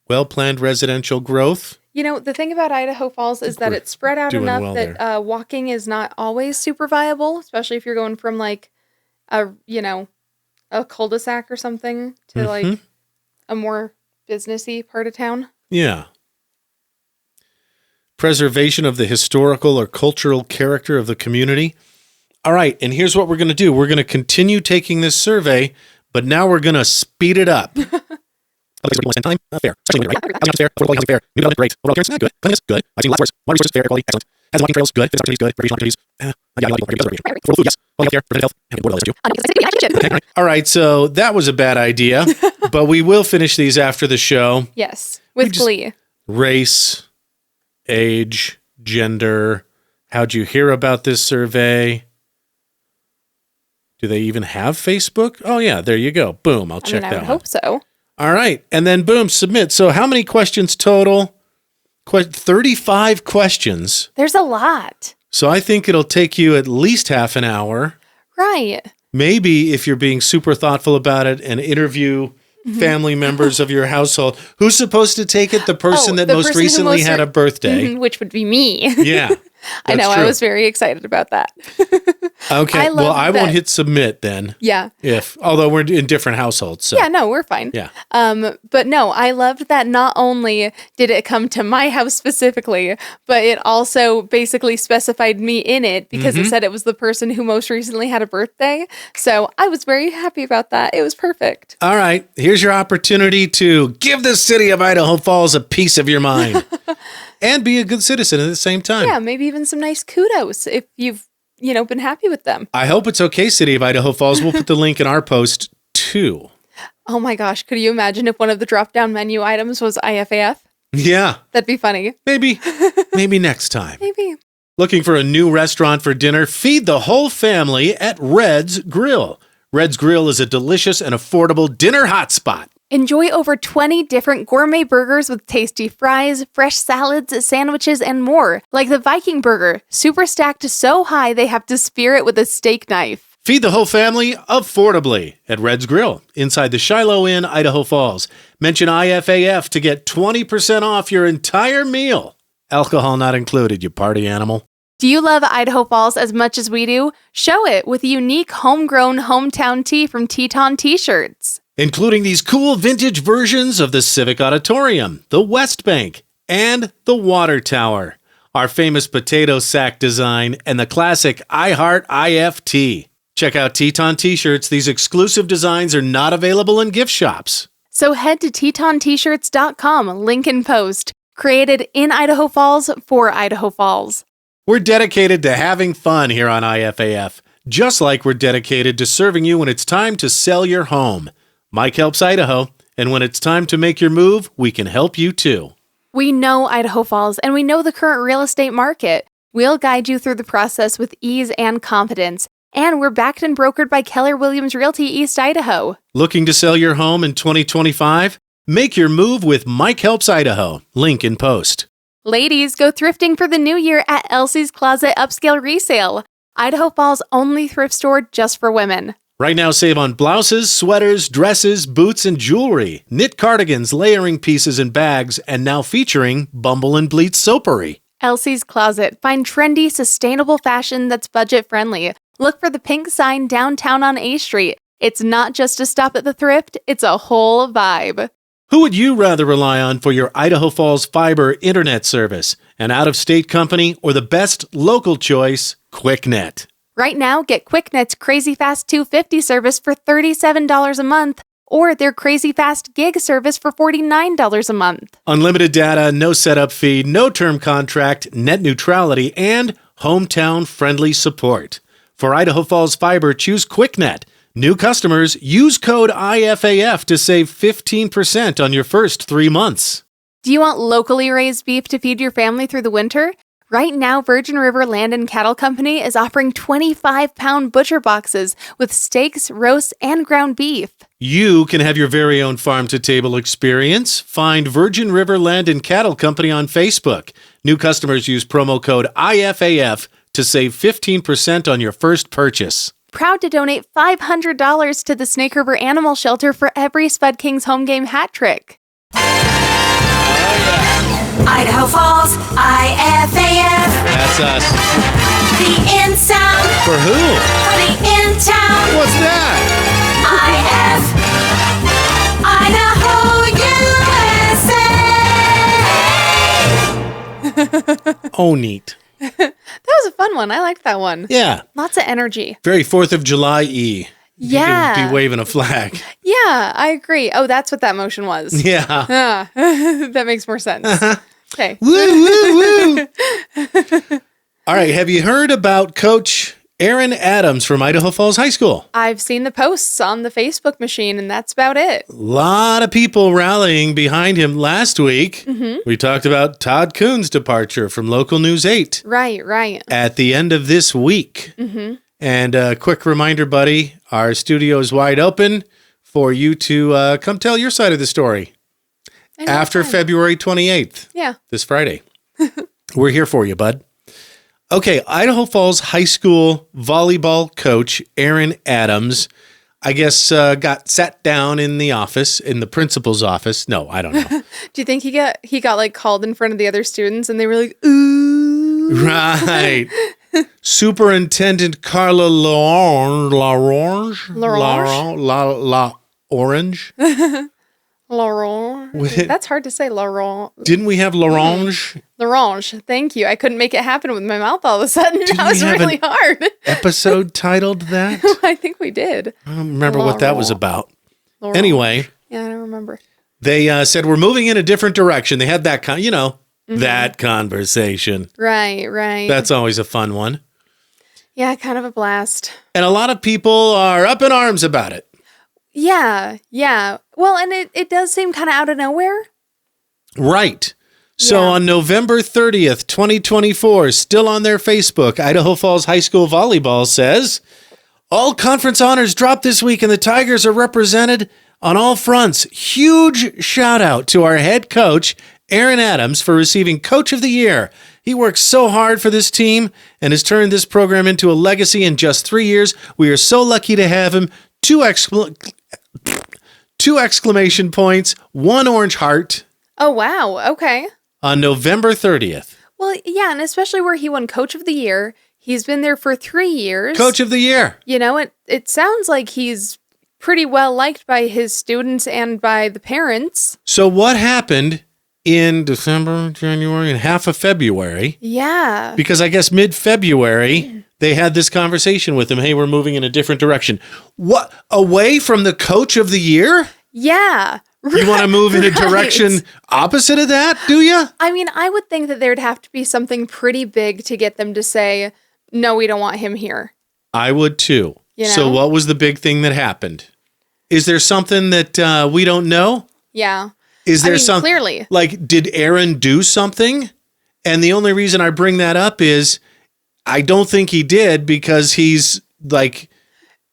Well-planned residential growth.
The thing about Idaho Falls is that it's spread out enough that walking is not always super viable, especially if you're going from like a cul-de-sac or something to like a more businessy part of town.
Yeah. Preservation of the historical or cultural character of the community. All right, and here's what we're going to do. We're going to continue taking this survey, but now we're going to speed it up. Time, fair. Especially right. Housing fair. Affordable housing fair. New development, great. Overall appearance, good. Cleanliness, good. I've seen lots worse. Water resources, fair. Quality, excellent. Has walking trails, good. Physical activities, good. Recreational activities, Affordable food, yes. Quality healthcare, preventive health, and border too. Okay, all right, so that was a bad idea, but we will finish these after the show.
Yes, with glee.
Race, age, gender. How'd you hear about this survey? Do they even have Facebook? Oh, yeah, there you go. Boom, I'll check that one.
I hope so.
All right. And then boom, submit. So how many questions total? 35 questions.
There's a lot.
So I think it'll take you at least half an hour.
Right.
Maybe if you're being super thoughtful about it and interview family members of your household. Who's supposed to take it? The person that most recently had a birthday.
Which would be me.
Yeah.
I know. True. I was very excited about that.
Okay. Well, I won't hit submit then.
Yeah.
Although we're in different households. So.
Yeah, no, we're fine.
Yeah.
But no, I loved that not only did it come to my house specifically, but it also basically specified me in it because it said it was the person who most recently had a birthday. So I was very happy about that. It was perfect.
All right. Here's your opportunity to give the city of Idaho Falls a piece of your mind. And be a good citizen at the same time.
Yeah, maybe even some nice kudos if you've, been happy with them.
I hope it's okay, City of Idaho Falls. We'll put the link in our post, too.
Oh my gosh, could you imagine if one of the drop-down menu items was IFAF?
Yeah.
That'd be funny.
Maybe next time.
Maybe.
Looking for a new restaurant for dinner? Feed the whole family at Red's Grill. Red's Grill is a delicious and affordable dinner hotspot.
Enjoy over 20 different gourmet burgers with tasty fries, fresh salads, sandwiches, and more. Like the Viking burger, super stacked so high they have to spear it with a steak knife.
Feed the whole family affordably at Red's Grill inside the Shiloh Inn, Idaho Falls. Mention IFAF to get 20% off your entire meal. Alcohol not included, you party animal.
Do you love Idaho Falls as much as we do? Show it with a unique homegrown hometown tee from Teton T-shirts.
Including these cool vintage versions of the Civic Auditorium, the West Bank, and the Water Tower, our famous potato sack design, and the classic I Heart IFT. Check out Teton T-shirts. These exclusive designs are not available in gift shops.
So head to TetonT-shirts.com, link in post. Created in Idaho Falls for Idaho Falls.
We're dedicated to having fun here on IFAF, just like we're dedicated to serving you when it's time to sell your home. Mike helps Idaho, and when it's time to make your move, we can help you too.
We know Idaho Falls, and we know the current real estate market. We'll guide you through the process with ease and confidence. And we're backed and brokered by Keller Williams Realty East Idaho.
Looking to sell your home in 2025? Make your move with Mike Helps Idaho. Link in post.
Ladies, go thrifting for the new year at Elsie's Closet Upscale Resale, Idaho Falls' only thrift store just for women.
Right now, save on blouses, sweaters, dresses, boots, and jewelry. Knit cardigans, layering pieces, and bags, and now featuring Bumble and Bleach soapery.
Elsie's Closet. Find trendy, sustainable fashion that's budget-friendly. Look for the pink sign downtown on A Street. It's not just a stop at the thrift, it's a whole vibe.
Who would you rather rely on for your Idaho Falls fiber internet service? An out-of-state company or the best local choice, QuickNet?
Right now, get QuickNet's Crazy Fast 250 service for $37 a month, or their Crazy Fast Gig service for $49 a month.
Unlimited data, no setup fee, no term contract, net neutrality, and hometown-friendly support. For Idaho Falls Fiber, choose QuickNet. New customers, use code IFAF to save 15% on your first 3 months.
Do you want locally raised beef to feed your family through the winter? Right now, Virgin River Land and Cattle Company is offering 25-pound butcher boxes with steaks, roasts, and ground beef.
You can have your very own farm-to-table experience. Find Virgin River Land and Cattle Company on Facebook. New customers use promo code IFAF to save 15% on your first purchase.
Proud to donate $500 to the Snake River Animal Shelter for every Spud Kings home game hat trick.
Idaho Falls, IFAF.
That's us.
The in sound.
For who?
For the in town.
What's that?
IF. Idaho, USA.
Oh, neat.
That was a fun one. I liked that one.
Yeah.
Lots of energy.
Very 4th of July-y.
Yeah.
You can be waving a flag.
Yeah, I agree. Oh, that's what that motion was.
Yeah.
Ah, that makes more sense. Okay.
Woo, woo, woo. All right. Have you heard about Coach Aaron Adams from Idaho Falls High School?
I've seen the posts on the Facebook machine, and that's about it.
A lot of people rallying behind him last week. We talked about Todd Kuhn's departure from Local News 8
Right.
at the end of this week. And a quick reminder, buddy, our studio is wide open for you to come tell your side of the story after February 28th.
Yeah.
This Friday. We're here for you, bud. Okay, Idaho Falls High School volleyball coach Aaron Adams, I guess, got sat down in the office, in the principal's office. No, I don't know.
Do you think he got like called in front of the other students and they were like, ooh?
Right. Superintendent Carla Orange.
Laurent. That's hard to say, Laurent.
Didn't we have L'Orange?
L'Orange. Thank you. I couldn't make it happen with my mouth all of a sudden. That was really hard.
Episode titled that?
I think we did.
I don't remember what that was about.
Laurent.
Anyway.
Yeah, I don't remember.
They said, we're moving in a different direction. They had that that conversation.
Right.
That's always a fun one.
Yeah, kind of a blast.
And a lot of people are up in arms about it.
Yeah. Well, and it does seem kind of out of nowhere.
Right. So
Yeah.
on November 30th, 2024, still on their Facebook, Idaho Falls High School Volleyball says, all conference honors dropped this week and the Tigers are represented on all fronts. Huge shout out to our head coach, Aaron Adams, for receiving Coach of the Year. He works so hard for this team and has turned this program into a legacy in just 3 years. We are so lucky to have him. Two exclamation points, one orange heart.
Oh, wow. Okay.
On November 30th.
Well, yeah, and especially where he won Coach of the Year. He's been there for 3 years.
Coach of the Year.
You know, it sounds like he's pretty well liked by his students and by the parents.
So what happened in December, January, and half of February?
Yeah.
Because I guess mid-February, they had this conversation with him. Hey, we're moving in a different direction. What? Away from the Coach of the Year?
Yeah.
You want to move in a direction opposite of that, do you?
I mean, I would think that there'd have to be something pretty big to get them to say, no, we don't want him here.
I would too.
You know?
So what was the big thing that happened? Is there something that we don't know?
Yeah.
Is there something?
Clearly.
Like, did Aaron do something? And the only reason I bring that up is I don't think he did because he's like...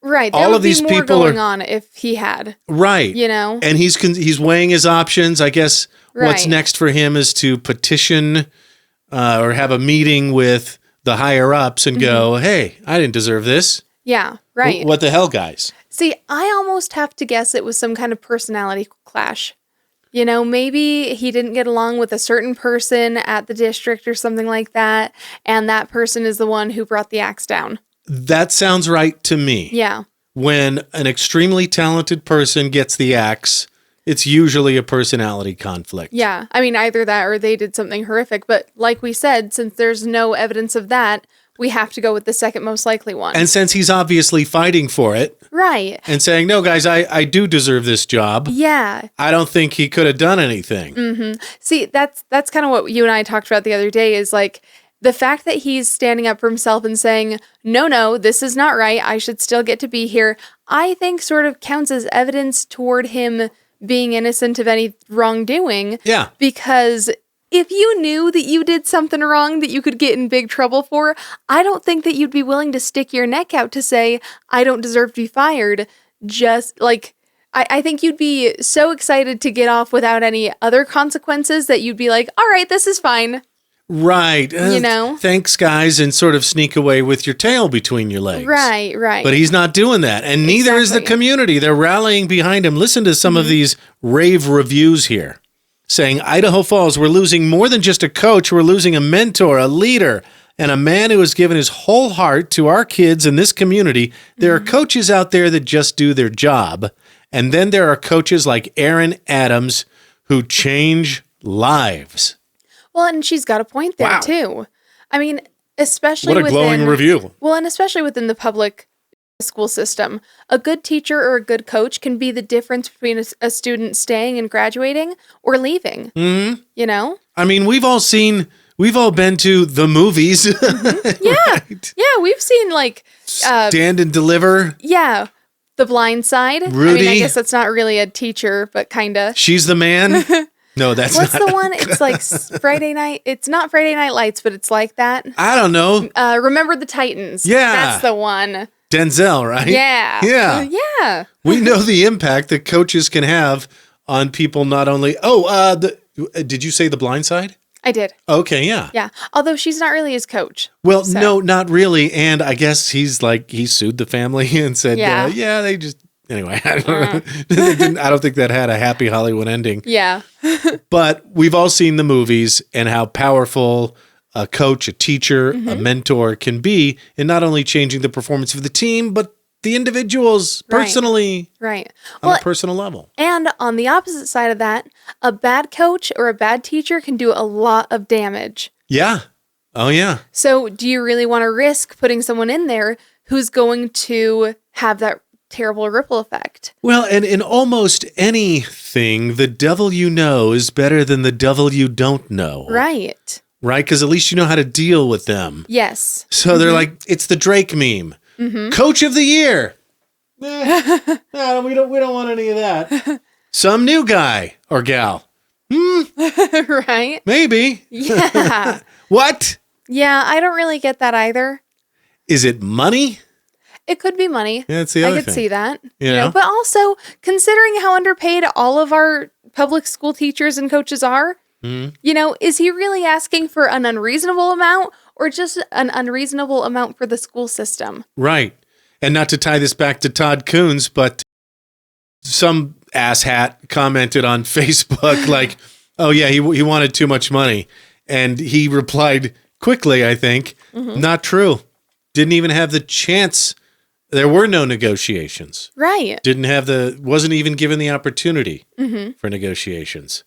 Right. There
all
would
of these
be more
people
going
are
on if he had.
right.
You know?
And he's weighing his options. I guess What's
Right.
next for him is to petition or have a meeting with the higher ups and go, hey, I didn't deserve this.
Yeah, right.
What the hell, guys?
See, I almost have to guess it was some kind of personality clash. You know, maybe he didn't get along with a certain person at the district or something like that, and that person is the one who brought the axe down.
That sounds right to me.
Yeah.
When an extremely talented person gets the axe, it's usually a personality conflict.
Yeah. I mean, either that or they did something horrific. But like we said, since there's no evidence of that, we have to go with the second most likely one.
And since he's obviously fighting for it
right.
and saying, no, guys, I do deserve this job.
Yeah.
I don't think he could have done anything.
See, that's kind of what you and I talked about the other day is like the fact that he's standing up for himself and saying, no, this is not right. I should still get to be here. I think sort of counts as evidence toward him being innocent of any wrongdoing.
Yeah.
Because if you knew that you did something wrong that you could get in big trouble for, I don't think that you'd be willing to stick your neck out to say, I don't deserve to be fired. Just like, I think you'd be so excited to get off without any other consequences that you'd be like, all right, this is fine.
Right.
You know?
Thanks, guys, and sort of sneak away with your tail between your legs.
Right.
But he's not doing that. And neither is the
Exactly.
community. They're rallying behind him. Listen to some of these rave reviews here saying, Idaho Falls, we're losing more than just a coach. We're losing a mentor, a leader, and a man who has given his whole heart to our kids in this community. There are coaches out there that just do their job. And then there are coaches like Aaron Adams who change lives.
Well, and she's got a point there,
Wow.
too. I mean, especially
What a glowing review.
Well, and especially within the public school system, a good teacher or a good coach can be the difference between a student staying and graduating or leaving. Mm-hmm. You know?
I mean, we've all been to the movies.
Yeah.
Right?
Yeah, we've seen like,
Stand and Deliver.
yeah, The Blind Side. I mean,
Rudy.
I guess that's not really a teacher, but kind of.
She's the man. No, that's
What's
not.
the one? It's like Friday night. It's not Friday Night Lights, but it's like that.
I don't know.
Remember the Titans.
Yeah.
That's the one.
Denzel, right?
Yeah.
Yeah.
Yeah.
We know the impact that coaches can have on people not only. Did you say The Blind Side?
I did.
Okay, yeah.
Yeah. Although she's not really his coach.
Well,
So-
no, not really. And I guess he sued the family and said,
Yeah.
they just. Anyway, I don't think that had a happy Hollywood ending.
Yeah.
But we've all seen the movies and how powerful a coach, a teacher, a mentor can be in not only changing the performance of the team, but the individuals
Right.
personally
Right.
on
Well,
a personal level.
and on the opposite side of that, a bad coach or a bad teacher can do a lot of damage.
Yeah. Oh, yeah.
So do you really want to risk putting someone in there who's going to have that terrible ripple effect?
Well, and in almost anything, the devil you know is better than the devil you don't know.
Right.
Right? Because at least you know how to deal with them.
Yes.
So they're like, it's the Drake meme. Coach of the year. No, we don't want any of that. Some new guy or gal.
Right?
Maybe.
Yeah.
What?
Yeah, I don't really get that either.
Is it money?
It could be money.
Yeah, that's the
I
other
could
thing.
see that.
You know?
But also, considering how underpaid all of our public school teachers and coaches are, is he really asking for an unreasonable amount or just an unreasonable amount for the school system?
Right. And not to tie this back to Todd Coons, but some asshat commented on Facebook like, oh, yeah, he wanted too much money. And he replied quickly, I think, not true. Didn't even have the chance. There were no negotiations.
Right.
Wasn't even given the opportunity for negotiations.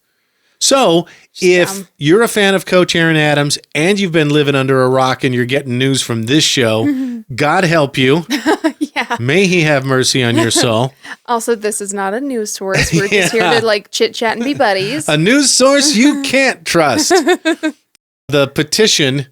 So if you're a fan of Coach Aaron Adams and you've been living under a rock and you're getting news from this show, God help you.
Yeah.
May he have mercy on your soul.
Also, this is not a news source. We're just here to like chit chat and be buddies.
A news source you can't trust. The petition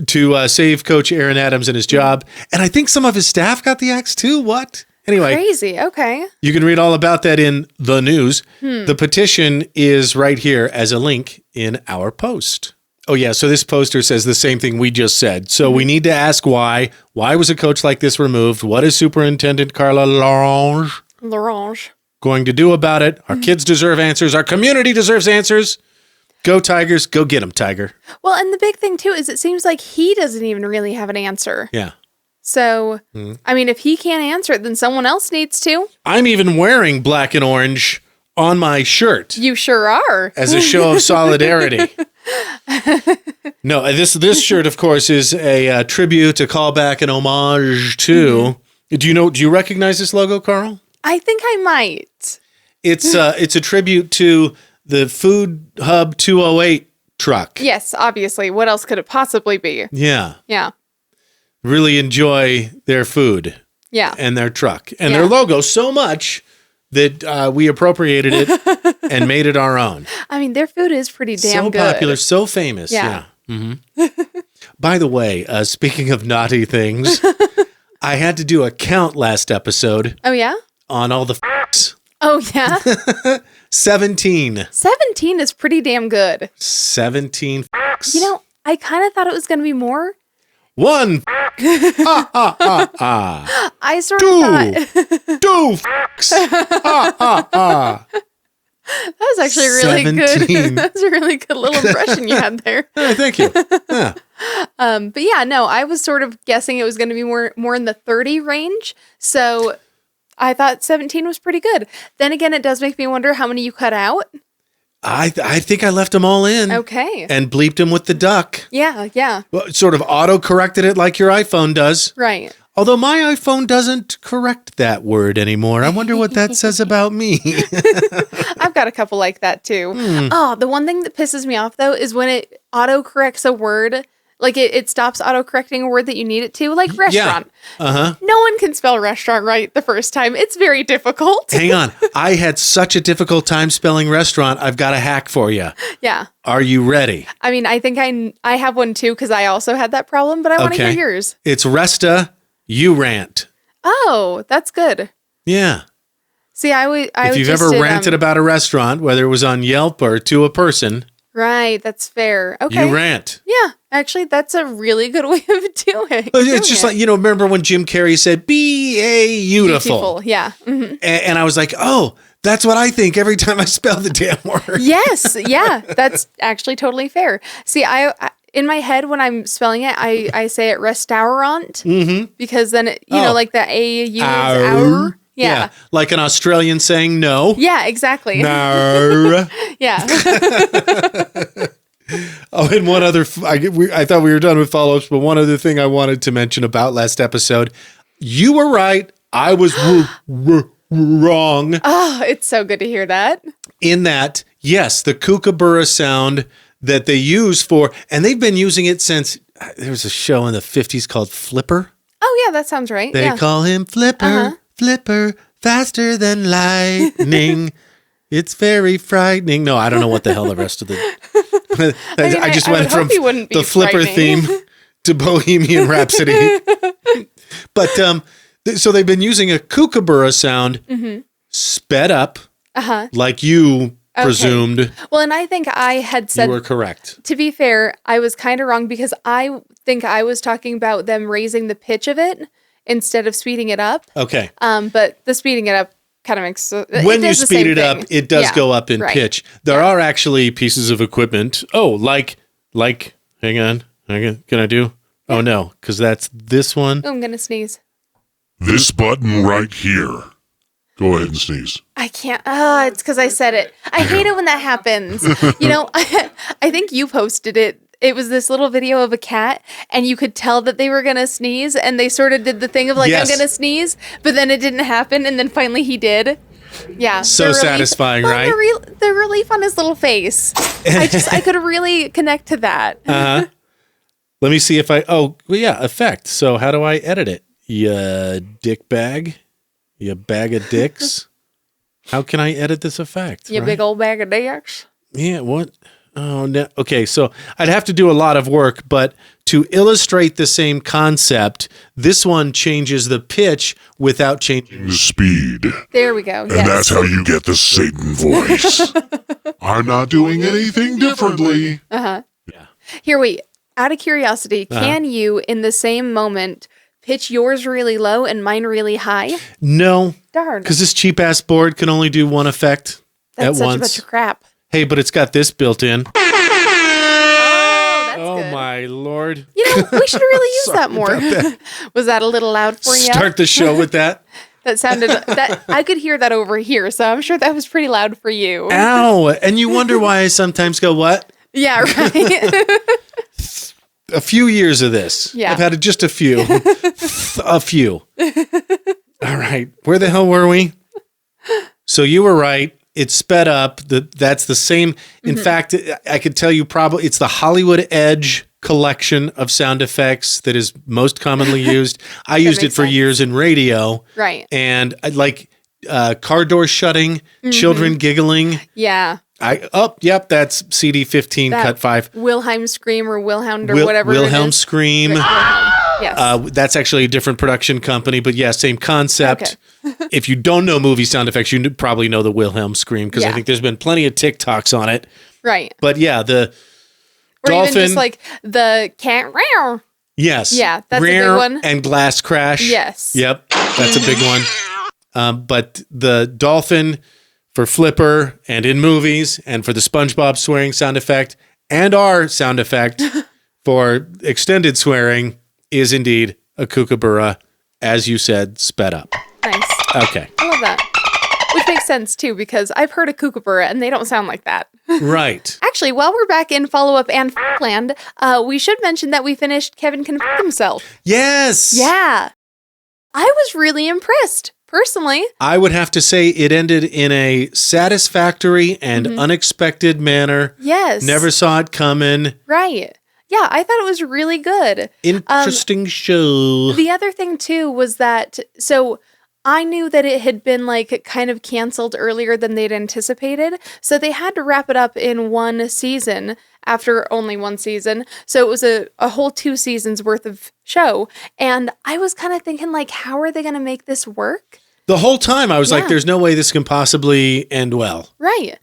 to save Coach Aaron Adams and his job. And I think some of his staff got the axe too. What? Anyway,
Crazy. Okay.
you can read all about that in the news. The petition is right here as a link in our post. Oh, yeah. So this poster says the same thing we just said. So we need to ask why. Why was a coach like this removed? What is Superintendent Carla Larange going to do about it. Our kids deserve answers. Our community deserves answers. Go Tigers. Go get them, Tiger.
Well, and the big thing, too, is it seems like he doesn't even really have an answer.
Yeah.
So, I mean, if he can't answer it, then someone else needs to.
I'm even wearing black and orange on my shirt.
You sure are.
As a show of solidarity. No, this shirt, of course, is a tribute, a callback, an homage to. Do you recognize this logo, Carl?
I think I might.
It's a tribute to the Food Hub 208 truck.
Yes, obviously. What else could it possibly be?
Yeah.
Yeah.
Really enjoy their food.
Yeah.
And their truck and their logo so much that we appropriated it and made it our own.
I mean, their food is pretty damn good.
So popular, so famous. Yeah. By the way, speaking of naughty things, I had to do a count last episode.
Oh, yeah?
On all the f***s.
Oh, yeah?
17.
17 is pretty damn good.
17 f***s.
You know, I kind of thought it was going to be more.
1 f***.
I sort of thought.
2 f***s.
That was actually really
17.
good. That was a really good little impression you had there.
Oh, thank you. Yeah.
But yeah, no, I was sort of guessing it was going to be more in the 30 range. So I thought 17 was pretty good. Then again, it does make me wonder how many you cut out.
I think I left them all in.
Okay.
And bleeped them with the duck.
Yeah, yeah.
Well, sort of auto-corrected it like your iPhone does.
Right.
Although my iPhone doesn't correct that word anymore. I wonder what that says about me.
I've got a couple like that too. Oh, the one thing that pisses me off though is when it auto-corrects a word. Like it stops auto-correcting a word that you need it to, like restaurant.
Yeah. Uh-huh.
No one can spell restaurant right the first time. It's very difficult.
Hang on. I had such a difficult time spelling restaurant. I've got a hack for you.
Yeah.
Are you ready?
I mean, I think I have one too because I also had that problem, but I want to hear yours.
It's Resta, you rant.
Oh, that's good.
Yeah.
See,
if you've ever ranted about a restaurant, whether it was on Yelp or to a person.
Right, that's fair. Okay.
You rant.
Yeah, actually, that's a really good way of doing
It's just like, remember when Jim Carrey said, be-a-beautiful.
Yeah. Mm-hmm.
And I was like, oh, that's what I think every time I spell the damn word.
Yes, yeah, that's actually totally fair. See, I in my head, when I'm spelling it, I say it restaurant because then, like the A-U is our. Yeah.
Like an Australian saying no.
Yeah, exactly.
No.
Yeah.
Oh, and one other, I thought we were done with follow-ups, but one other thing I wanted to mention about last episode. You were right. I was wrong.
Oh, it's so good to hear that.
In that, yes, the kookaburra sound that they use for, and they've been using it since, there was a show in the 50s called Flipper.
Oh, yeah, that sounds right.
They call him Flipper. Flipper, faster than lightning. It's very frightening. No, I don't know what the hell the rest of the... I just went from the Flipper theme to Bohemian Rhapsody. But, so they've been using a kookaburra sound sped up, like you presumed.
Well, and I think I had said...
You were correct.
To be fair, I was kind of wrong because I think I was talking about them raising the pitch of it instead of speeding it up.
Okay.
But the speeding it up kind of makes...
When you speed it up, it does go up in pitch. There are actually pieces of equipment. Oh, like, hang on. Can I do? Oh, no, because that's this one.
Oh, I'm going to sneeze.
This button right here. Go ahead and sneeze.
I can't. It's because I said it. I hate it when that happens. I think you posted it. It was this little video of a cat, and you could tell that they were going to sneeze, and they sort of did the thing of like, I'm going to sneeze, but then it didn't happen, and then finally he did. Yeah.
So satisfying, right?
The relief on his little face. I could really connect to that.
Uh-huh. Let me see if effect. So how do I edit it? You dick bag? You bag of dicks? How can I edit this effect?
You big old bag of dicks?
Yeah, what? Oh, no. Okay, so I'd have to do a lot of work, but to illustrate the same concept, this one changes the pitch without changing
the speed.
There we go.
And that's how you get the Satan voice. I'm not doing anything differently.
Uh-huh. Yeah. Here, wait. Out of curiosity, can you, in the same moment, pitch yours really low and mine really high?
No,
Darn.
because this cheap ass board can only do one effect
That's
at
such
once.
a bunch of crap.
Hey, but it's got this built in.
Oh, that's
Oh
good.
my lord!
You know, we should really use that more.
about
Was that a little loud for you?
Start the show with that.
That sounded that I could hear that over here, so I'm sure that was pretty loud for you.
Ow! And you wonder why I sometimes go, what?
Yeah, right.
A few years of this.
Yeah.
I've had just a few. A few. All right. Where the hell were we? So you were right. It sped up. That's the same. In fact, I could tell you probably it's the Hollywood Edge collection of sound effects that is most commonly used. I used it
makes
for
sense.
years in radio.
Right.
And I like car door shutting, children giggling.
Yeah.
Yep, that's CD 15
That
cut 5.
Wilhelm scream or Wilhound or whatever.
Wilhelm
it is.
scream.
Yes.
That's actually a different production company, but yeah, same concept. If you don't know movie sound effects, you probably know the Wilhelm scream because I
Yeah.
think there's been plenty of TikToks on it.
Right.
But yeah, the
Or
dolphin.
even just like the cat. Row.
Yes.
Yeah, that's a big
Rare
one.
And glass crash.
Yes.
Yep, that's a big one. But the dolphin for Flipper and in movies, and for the SpongeBob swearing sound effect, and our sound effect for extended swearing is indeed a kookaburra, as you said, sped up.
Nice.
Okay.
I love that. Which makes sense too, because I've heard a kookaburra and they don't sound like that.
Right.
Actually, while we're back in follow-up and land, we should mention that we finished Kevin Can F Himself.
Yes.
Yeah. I was really impressed, personally.
I would have to say it ended in a satisfactory and unexpected manner.
Yes.
Never saw it coming.
Right. Yeah, I thought it was really good.
Interesting show.
The other thing too was that, so I knew that it had been like kind of canceled earlier than they'd anticipated. So they had to wrap it up in one season after only one season. So it was a whole 2 seasons worth of show. And I was kind of thinking like, how are they going to make this work?
The whole time I was like,
Yeah.
there's no way this can possibly end well.
Right.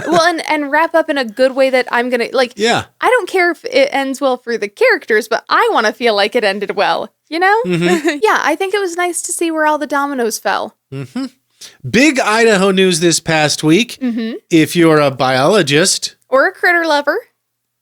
Well, and wrap up in a good way that I'm going to like,
Yeah.
I don't care if it ends well for the characters, but I want to feel like it ended well, you know? Yeah, I think it was nice to see where all the dominoes fell.
Big Idaho news this past week. If you're a biologist,
Or a critter lover,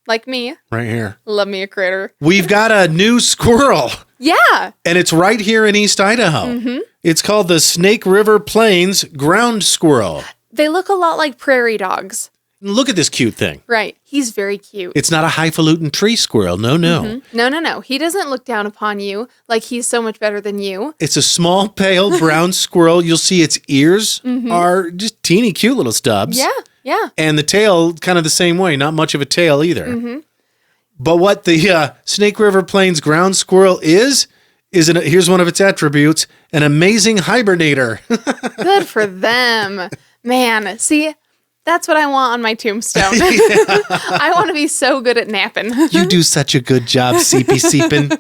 like me.
right here,
Love me a critter.
we've got a new squirrel,
Yeah.
and it's right here in East Idaho. It's called the Snake River Plains ground squirrel.
They look a lot like prairie dogs.
Look at this cute thing.
Right. He's very cute.
It's not a highfalutin tree squirrel. No.
No. He doesn't look down upon you like he's so much better than you.
It's a small, pale brown squirrel. You'll see its ears are just teeny cute little stubs.
Yeah.
And the tail, kind of the same way. Not much of a tail either. But what the Snake River Plains ground squirrel is here's one of its attributes, an amazing hibernator.
Good for them. Man, see, that's what I want on my tombstone. I want to be so good at napping.
You do such a good job, seeping.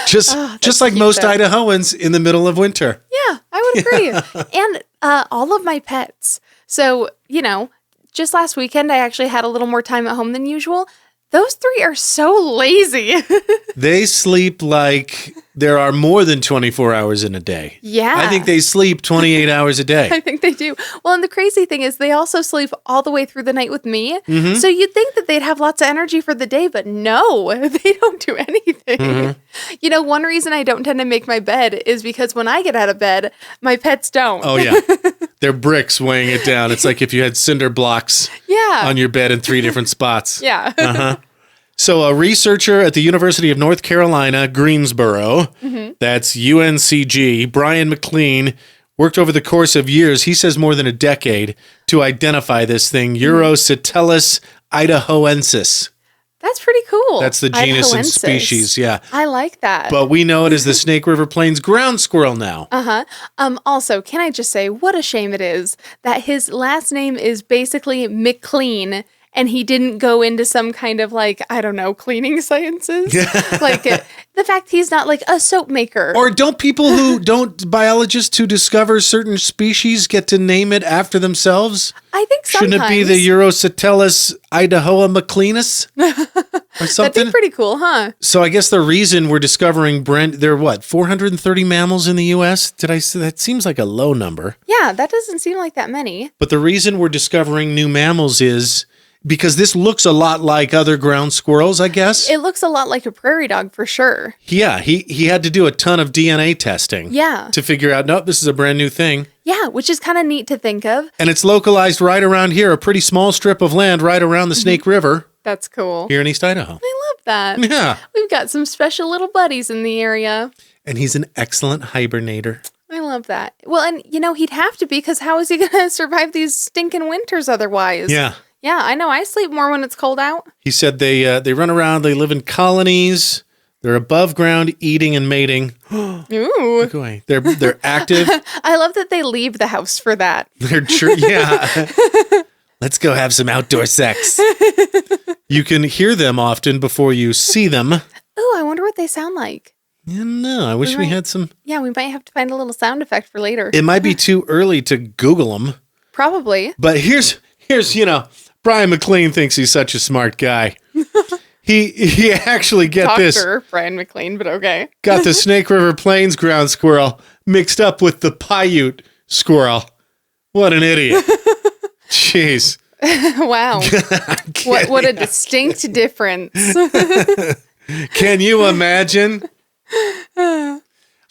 Just like
cute,
most
though.
Idahoans in the middle of winter.
Yeah, I would agree. And all of my pets. So, just last weekend, I actually had a little more time at home than usual. Those 3 are so lazy.
They sleep like there are more than 24 hours in a day.
Yeah.
I think they sleep 28 hours a day.
I think they do. Well, and the crazy thing is they also sleep all the way through the night with me. So you'd think that they'd have lots of energy for the day, but no, they don't do anything. One reason I don't tend to make my bed is because when I get out of bed, my pets don't.
Oh, yeah. They're bricks weighing it down. It's like if you had cinder blocks
Yeah.
on your bed in 3 different spots.
Yeah.
So a researcher at the University of North Carolina, Greensboro, that's UNCG, Bryan McLean, worked over the course of years, he says more than a decade, to identify this thing, Eurocitellus idahoensis.
That's pretty cool.
That's the genus and
Idahoensis.
species, yeah.
I like that.
But we know it as the Snake River Plains ground squirrel now.
Also, can I just say what a shame it is that his last name is basically McLean and he didn't go into some kind of cleaning sciences. The fact he's not like a soap maker.
Or don't biologists who discover certain species get to name it after themselves?
I think sometimes.
Shouldn't it be the Eurocitellus idahoa McLeanus? or something.
That'd be pretty cool, huh?
So I guess the reason we're discovering there are what, 430 mammals in the U.S.? Did I say that? Seems like a low number.
Yeah, that doesn't seem like that many.
But the reason we're discovering new mammals is because this looks a lot like other ground squirrels, I guess.
It looks a lot like a prairie dog for sure.
Yeah, he had to do a ton of DNA testing.
Yeah.
To figure out, nope, this is a brand new thing.
Yeah, which is kind of neat to think of.
And it's localized right around here, a pretty small strip of land right around the Snake River
That's cool.
here in East Idaho.
I love that.
Yeah.
We've got some special little buddies in the area.
And he's an excellent hibernator.
I love that. Well, and he'd have to be because how is he going to survive these stinking winters otherwise?
Yeah.
Yeah, I know. I sleep more when it's cold out.
He said they run around, they live in colonies, they're above ground eating and mating.
Ooh.
Look away. They're active.
I love that they leave the house for that.
They're true. Yeah. Let's go have some outdoor sex. You can hear them often before you see them.
Ooh, I wonder what they sound like.
Yeah, no, I wish we had some.
Yeah, we might have to find a little sound effect for later.
It might be too early to Google them.
Probably.
But here's Bryan McLean thinks he's such a smart guy. He actually
Dr. Bryan McLean, but okay.
got the Snake River Plains ground squirrel mixed up with the Paiute squirrel. What an idiot. Jeez.
Wow. What a distinct difference.
Can you imagine?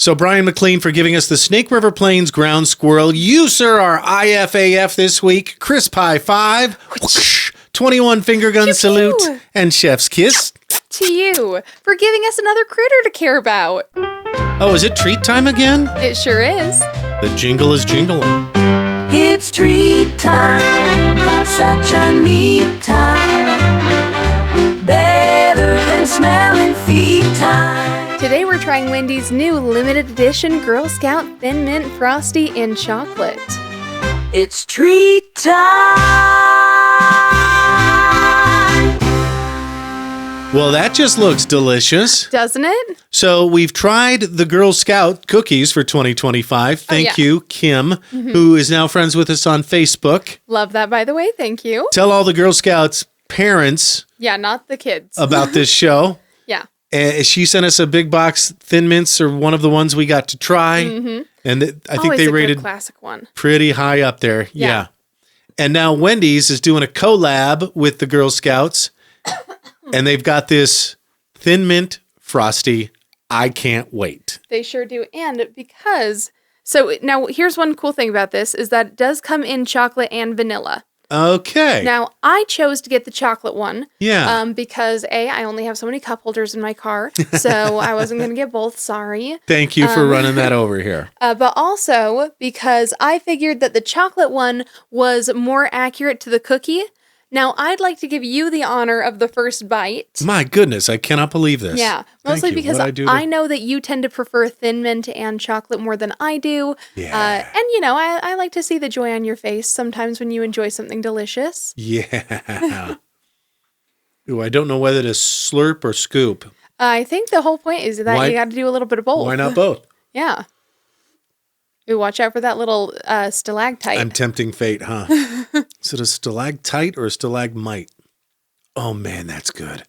So Bryan McLean for giving us the Snake River Plains ground squirrel. You, sir, are IFAF this week. Crisp high five. Whoosh, 21 finger gun salute and chef's kiss.
To you for giving us another critter to care about.
Oh, is it treat time again?
It sure is.
The jingle is jingling.
It's treat time, such a neat time. Better than smelling feet time.
Today we're trying Wendy's new limited edition Girl Scout Thin Mint Frosty in chocolate.
It's treat time.
Well, that just looks delicious.
Doesn't it?
So we've tried the Girl Scout cookies for 2025. Thank you, Kim, who is now friends with us on Facebook.
Love that, by the way. Thank you.
Tell all the Girl Scouts parents
Yeah, not the kids.
about this show.
Yeah.
And she sent us a big box Thin Mints, or one of the ones we got to try. And I think
Always
they
a
rated
good classic one.
pretty high up there. Yeah. And now Wendy's is doing a collab with the Girl Scouts. And they've got this Thin Mint Frosty. I can't wait.
They sure do. And because, so now here's one cool thing about this is that it does come in chocolate and vanilla.
Okay.
Now, I chose to get the chocolate one.
Yeah.
Because I only have so many cup holders in my car. So I wasn't going to get both. Sorry.
Thank you for running that over here.
But also because I figured that the chocolate one was more accurate to the cookie. Now, I'd like to give you the honor of the first bite.
My goodness, I cannot believe this.
Yeah, mostly
Thank you.
because
What'd do
I know that you tend to prefer Thin Mint and chocolate more than I do.
Yeah.
And, I like to see the joy on your face sometimes when you enjoy something delicious.
Yeah. Ooh, I don't know whether to slurp or scoop.
I think the whole point is that you got to do a little bit of both.
Why not both?
Yeah. Ooh, watch out for that little stalactite.
I'm tempting fate, huh? Is it a stalactite or a stalagmite? Oh, man, that's good.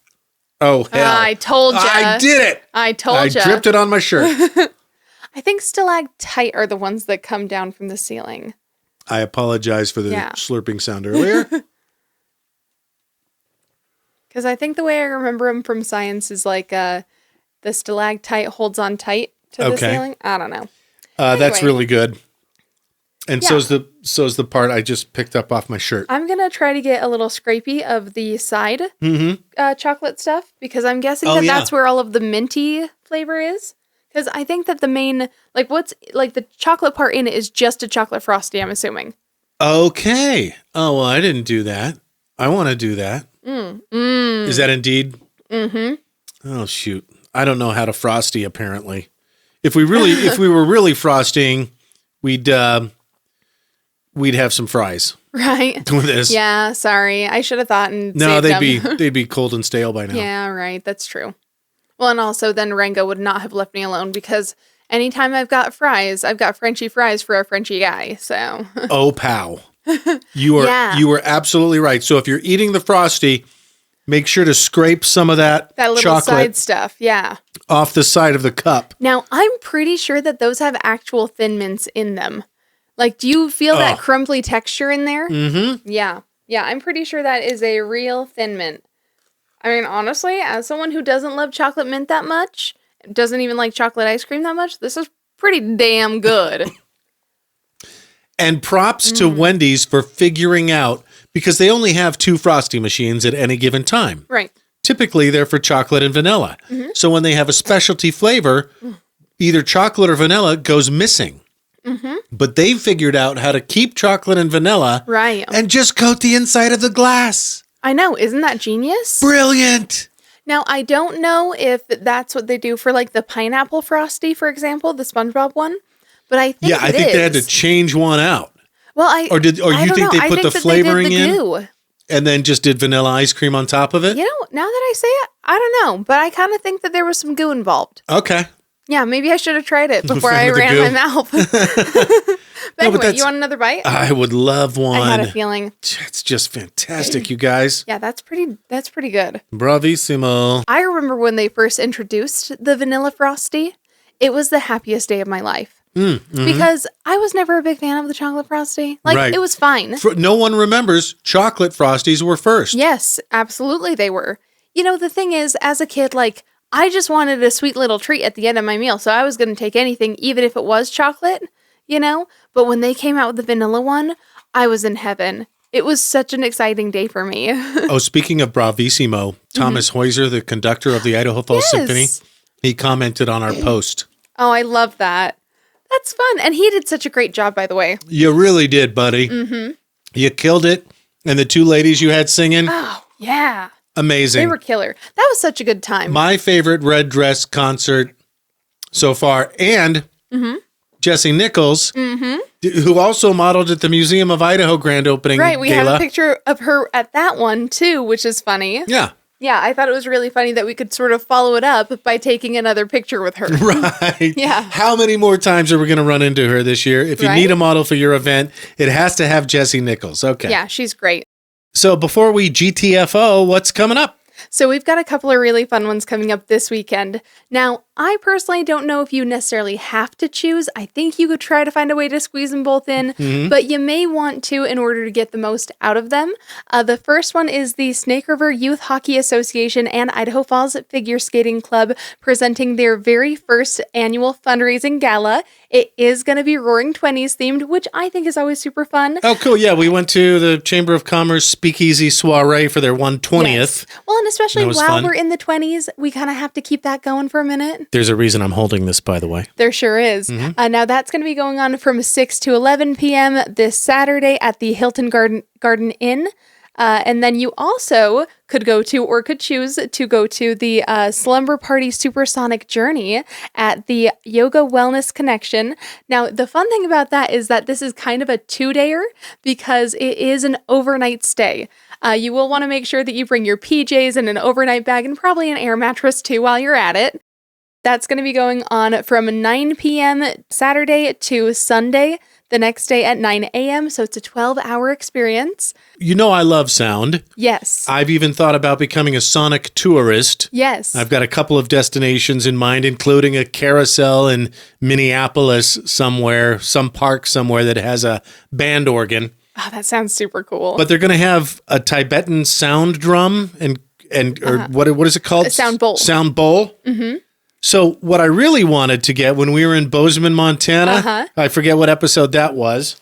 Oh, hell.
I told ya.
I did it.
I told ya.
I dripped it on my shirt.
I think stalactite are the ones that come down from the ceiling.
I apologize for the slurping sound earlier.
Because I think the way I remember them from science is like the stalactite holds on tight to the ceiling. I don't know.
That's
Anyway.
really good. And so's the part I just picked up off my shirt.
I'm going to try to get a little scrapey of the side chocolate stuff because I'm guessing that's where all of the minty flavor is. Because I think that the main, the chocolate part in it is just a chocolate Frosty, I'm assuming.
Okay. Oh, well, I didn't do that. I want to do that. Is that indeed? Mm-hmm. Oh, shoot. I don't know how to Frosty, apparently. If we were really frosting, we'd have some fries.
Right.
With this.
Yeah, sorry. I should have thought and
No,
saved them.
they'd be cold and stale by now.
Yeah, right. That's true. Well, and also then Rango would not have left me alone because anytime I've got fries, I've got Frenchy fries for a Frenchy guy. So.
Oh, pow. You are absolutely right. So if you're eating the Frosty, make sure to scrape some of that
That little
chocolate
side stuff. Yeah.
off the side of the cup.
Now, I'm pretty sure that those have actual Thin Mints in them. Like, do you feel that crumbly texture in there?
Mm-hmm.
Yeah. Yeah, I'm pretty sure that is a real Thin Mint. I mean, honestly, as someone who doesn't love chocolate mint that much, doesn't even like chocolate ice cream that much, this is pretty damn good.
And props to Wendy's for figuring out, because they only have 2 Frosty machines at any given time.
Right.
Typically, they're for chocolate and vanilla. So when they have a specialty flavor, either chocolate or vanilla goes missing. But they figured out how to keep chocolate and vanilla
Right.
and just coat the inside of the glass.
I know. Isn't that genius?
Brilliant.
Now, I don't know if that's what they do for, like, the pineapple Frosty, for example, the SpongeBob one. But I think
I think they had to change one out.
Well,
Or you think
know.
they
I
put
think
the
that they did
flavoring in?
goo.
And then just did vanilla ice cream on top of it?
You know, now that I say it, I don't know. But I kind of think that there was some goo involved.
Okay.
Yeah, maybe I should have tried it before I
With the
ran
goo.
my mouth. But anyway, you want another bite?
I would love one.
I had a feeling.
It's just fantastic, you guys.
Yeah, that's pretty good.
Bravissimo.
I remember when they first introduced the vanilla Frosty. It was the happiest day of my life. Because I was never a big fan of the chocolate Frosty. Like,
Right.
it was fine.
No one remembers chocolate Frosties were first.
Yes, absolutely they were. You know, the thing is, as a kid, like, I just wanted a sweet little treat at the end of my meal, so I was going to take anything, even if it was chocolate, you know? But when they came out with the vanilla one, I was in heaven. It was such an exciting day for me.
Oh, speaking of bravissimo, Thomas Heuser, the conductor of the Idaho Falls Symphony, he commented on our post.
Oh, I love that. That's fun. And he did such a great job, by the way.
You really did, buddy. You killed it. And the 2 ladies you had singing,
Oh, yeah.
amazing.
They were killer. That was such a good time.
My favorite red dress concert so far. And Jesse Nichols, who also modeled at the Museum of Idaho grand opening
Right, we
gala.
have a picture of her at that one, too, which is funny.
Yeah.
Yeah, I thought it was really funny that we could sort of follow it up by taking another picture with her.
Right.
Yeah.
How many more times are we going to run into her this year? If you
Right?
need a model for your event, it has to have Jesse Nichols. Okay.
Yeah, she's great.
So before we GTFO, what's coming up?
So we've got a couple of really fun ones coming up this weekend. Now, I personally don't know if you necessarily have to choose. I think you could try to find a way to squeeze them both in, but you may want to in order to get the most out of them. The first one is the Snake River Youth Hockey Association and Idaho Falls Figure Skating Club presenting their very first annual fundraising gala. It is going to be Roaring Twenties themed, which I think is always super fun.
Oh, cool. Yeah, we went to the Chamber of Commerce Speakeasy Soiree for their 120th.
Yes. Well, and especially
That was
while
fun.
we're in the 20s, we kind of have to keep that going for a minute.
There's a reason I'm holding this, by the way.
There sure is. Now that's going to be going on from 6 to 11 p.m. this Saturday at the Hilton Garden Inn. And then you also could go to or could choose to go to the Slumber Party Supersonic Journey at the Yoga Wellness Connection. Now, the fun thing about that is that this is kind of a 2-dayer because it is an overnight stay. You will want to make sure that you bring your PJs and an overnight bag and probably an air mattress too while you're at it. That's going to be going on from 9 p.m. Saturday to Sunday, the next day at 9 a.m. So it's a 12-hour experience.
You know I love sound.
Yes.
I've even thought about becoming a sonic tourist.
Yes.
I've got a couple of destinations in mind, including a carousel in Minneapolis somewhere, some park somewhere that has a band organ.
Oh, that sounds super cool.
But they're going to have a Tibetan sound drum and what is it called?
A sound bowl.
Sound bowl. Mm-hmm. So what I really wanted to get when we were in Bozeman, Montana, I forget what episode that was,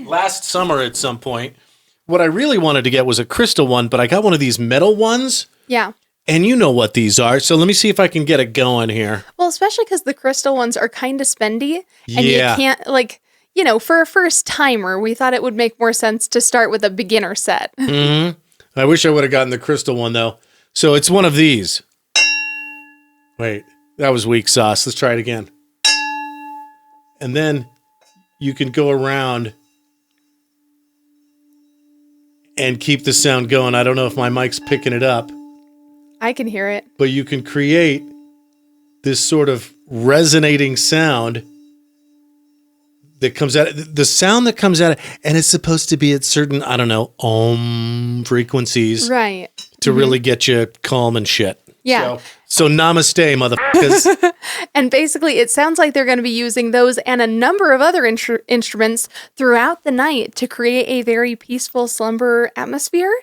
last summer at some point, what I really wanted to get was a crystal one, but I got one of these metal ones.
Yeah.
And you know what these are. So let me see if I can get it going here.
Well, especially because the crystal ones are kind of spendy. And
Yeah.
you can't, like, you know, for a first timer, we thought it would make more sense to start with a beginner set.
I wish I would have gotten the crystal one, though. So it's one of these. Wait, that was weak sauce. Let's try it again. And then you can go around and keep the sound going. I don't know if my mic's picking it up,
I can hear it.
but you can create this sort of resonating sound that comes out. The sound that comes out, and it's supposed to be at certain, I don't know, frequencies.
Right.
to really get you calm and shit.
Yeah.
So namaste, motherfuckers.
And basically, it sounds like they're going to be using those and a number of other instruments throughout the night to create a very peaceful slumber atmosphere.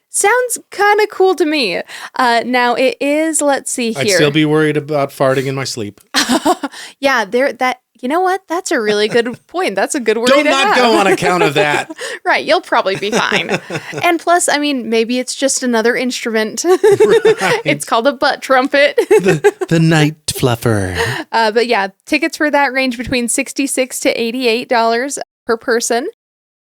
Sounds kind of cool to me. Now, it is, let's see here.
I'd still be worried about farting in my sleep.
Yeah, you know what? That's a really good point. That's a good word.
Do not go on account of that.
Right, you'll probably be fine. And plus, I mean, maybe it's just another instrument.
Right.
It's called a butt trumpet.
The night fluffer.
But yeah, tickets for that range between $66 to $88 per person.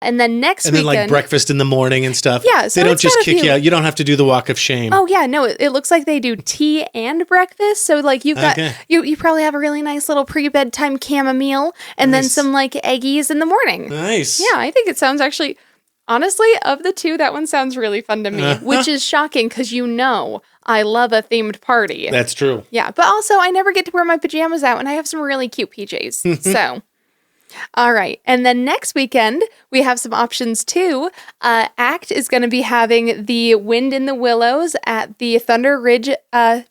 And then next weekend,
like breakfast in the morning and stuff.
Yeah, so
they don't
it's
just
gotta
kick
be-
you out. You don't have to do the walk of shame.
oh yeah, no, it looks like they do tea and breakfast. So like you've got
Okay.
you probably have a really nice little pre-bedtime chamomile and then
Nice.
some like eggies in the morning.
Nice.
Yeah, I think it sounds actually, honestly, of the two, that one sounds really fun to me, which is shocking because I love a themed party.
That's true.
Yeah, but also I never get to wear my pajamas out and I have some really cute PJs. So, all right. And then next weekend, we have some options too. ACT is going to be having the Wind in the Willows at the Thunder Ridge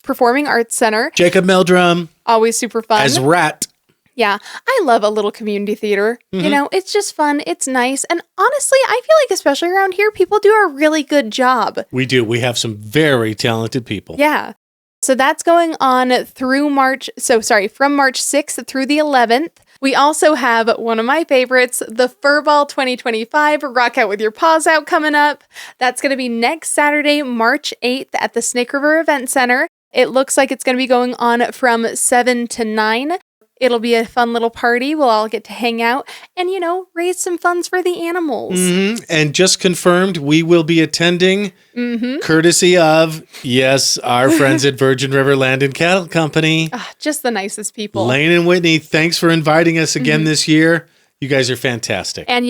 Performing Arts Center.
Jacob Meldrum
Always super fun.
as Rat.
Yeah, I love a little community theater. You know, it's just fun. It's nice. And honestly, I feel like especially around here, people do a really good job.
We do. We have some very talented people.
Yeah. So that's going on through from March 6th through the 11th. We also have one of my favorites, the Furball 2025 Rock Out With Your Paws Out coming up. That's going to be next Saturday, March 8th at the Snake River Event Center. It looks like it's going to be going on from 7 to 9. It'll be a fun little party. We'll all get to hang out and, raise some funds for the animals.
And just confirmed, we will be attending courtesy of, yes, our friends at Virgin River Land and Cattle Company.
Just the nicest people.
Lane and Whitney, thanks for inviting us again this year. You guys are fantastic.
And,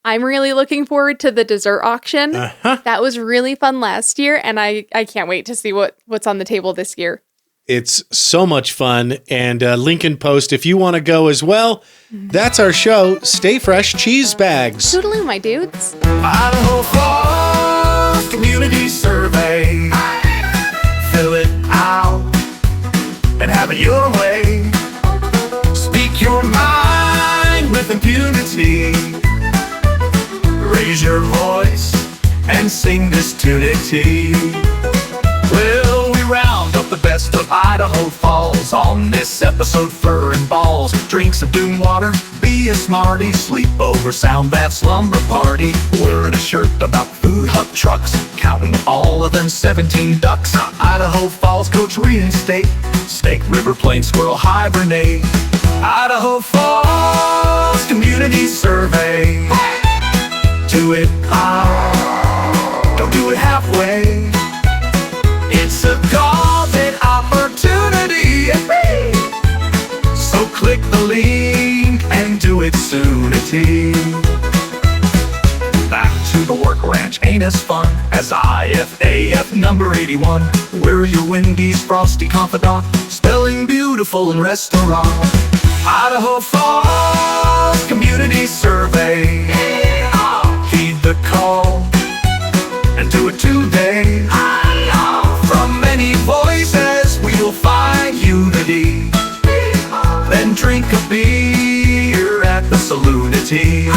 I'm really looking forward to the dessert auction. That was really fun last year, and I can't wait to see what's on the table this year.
It's so much fun. And Lincoln Post, if you want to go as well, that's our show. Stay fresh cheese bags.
Toodaloo, my dudes.
Idaho Falls Community Survey. Fill it out and have it your way. Speak your mind with impunity. Raise your voice and sing this tunity. Well, we round up the best of Idaho Falls on this episode, fur and balls, drinks of dune water, be a smarty, sleep over Soundbath Slumber Party, wearing a shirt about food hut trucks, counting all of them 17 ducks. Idaho Falls coach reinstate, Snake River Plain squirrel hibernate. Idaho Falls Community Survey. Do it out, don't do it halfway. It's a golden opportunity. So click the link and do it soonity. Back to the work ranch ain't as fun as IFAF number 81. We're your Wendy's Frosty confidant, spelling beautiful in restaurant. Idaho Falls Community Survey. Heed the call and do it today. From many voices we will find unity. Then drink a beer at the Saloonity.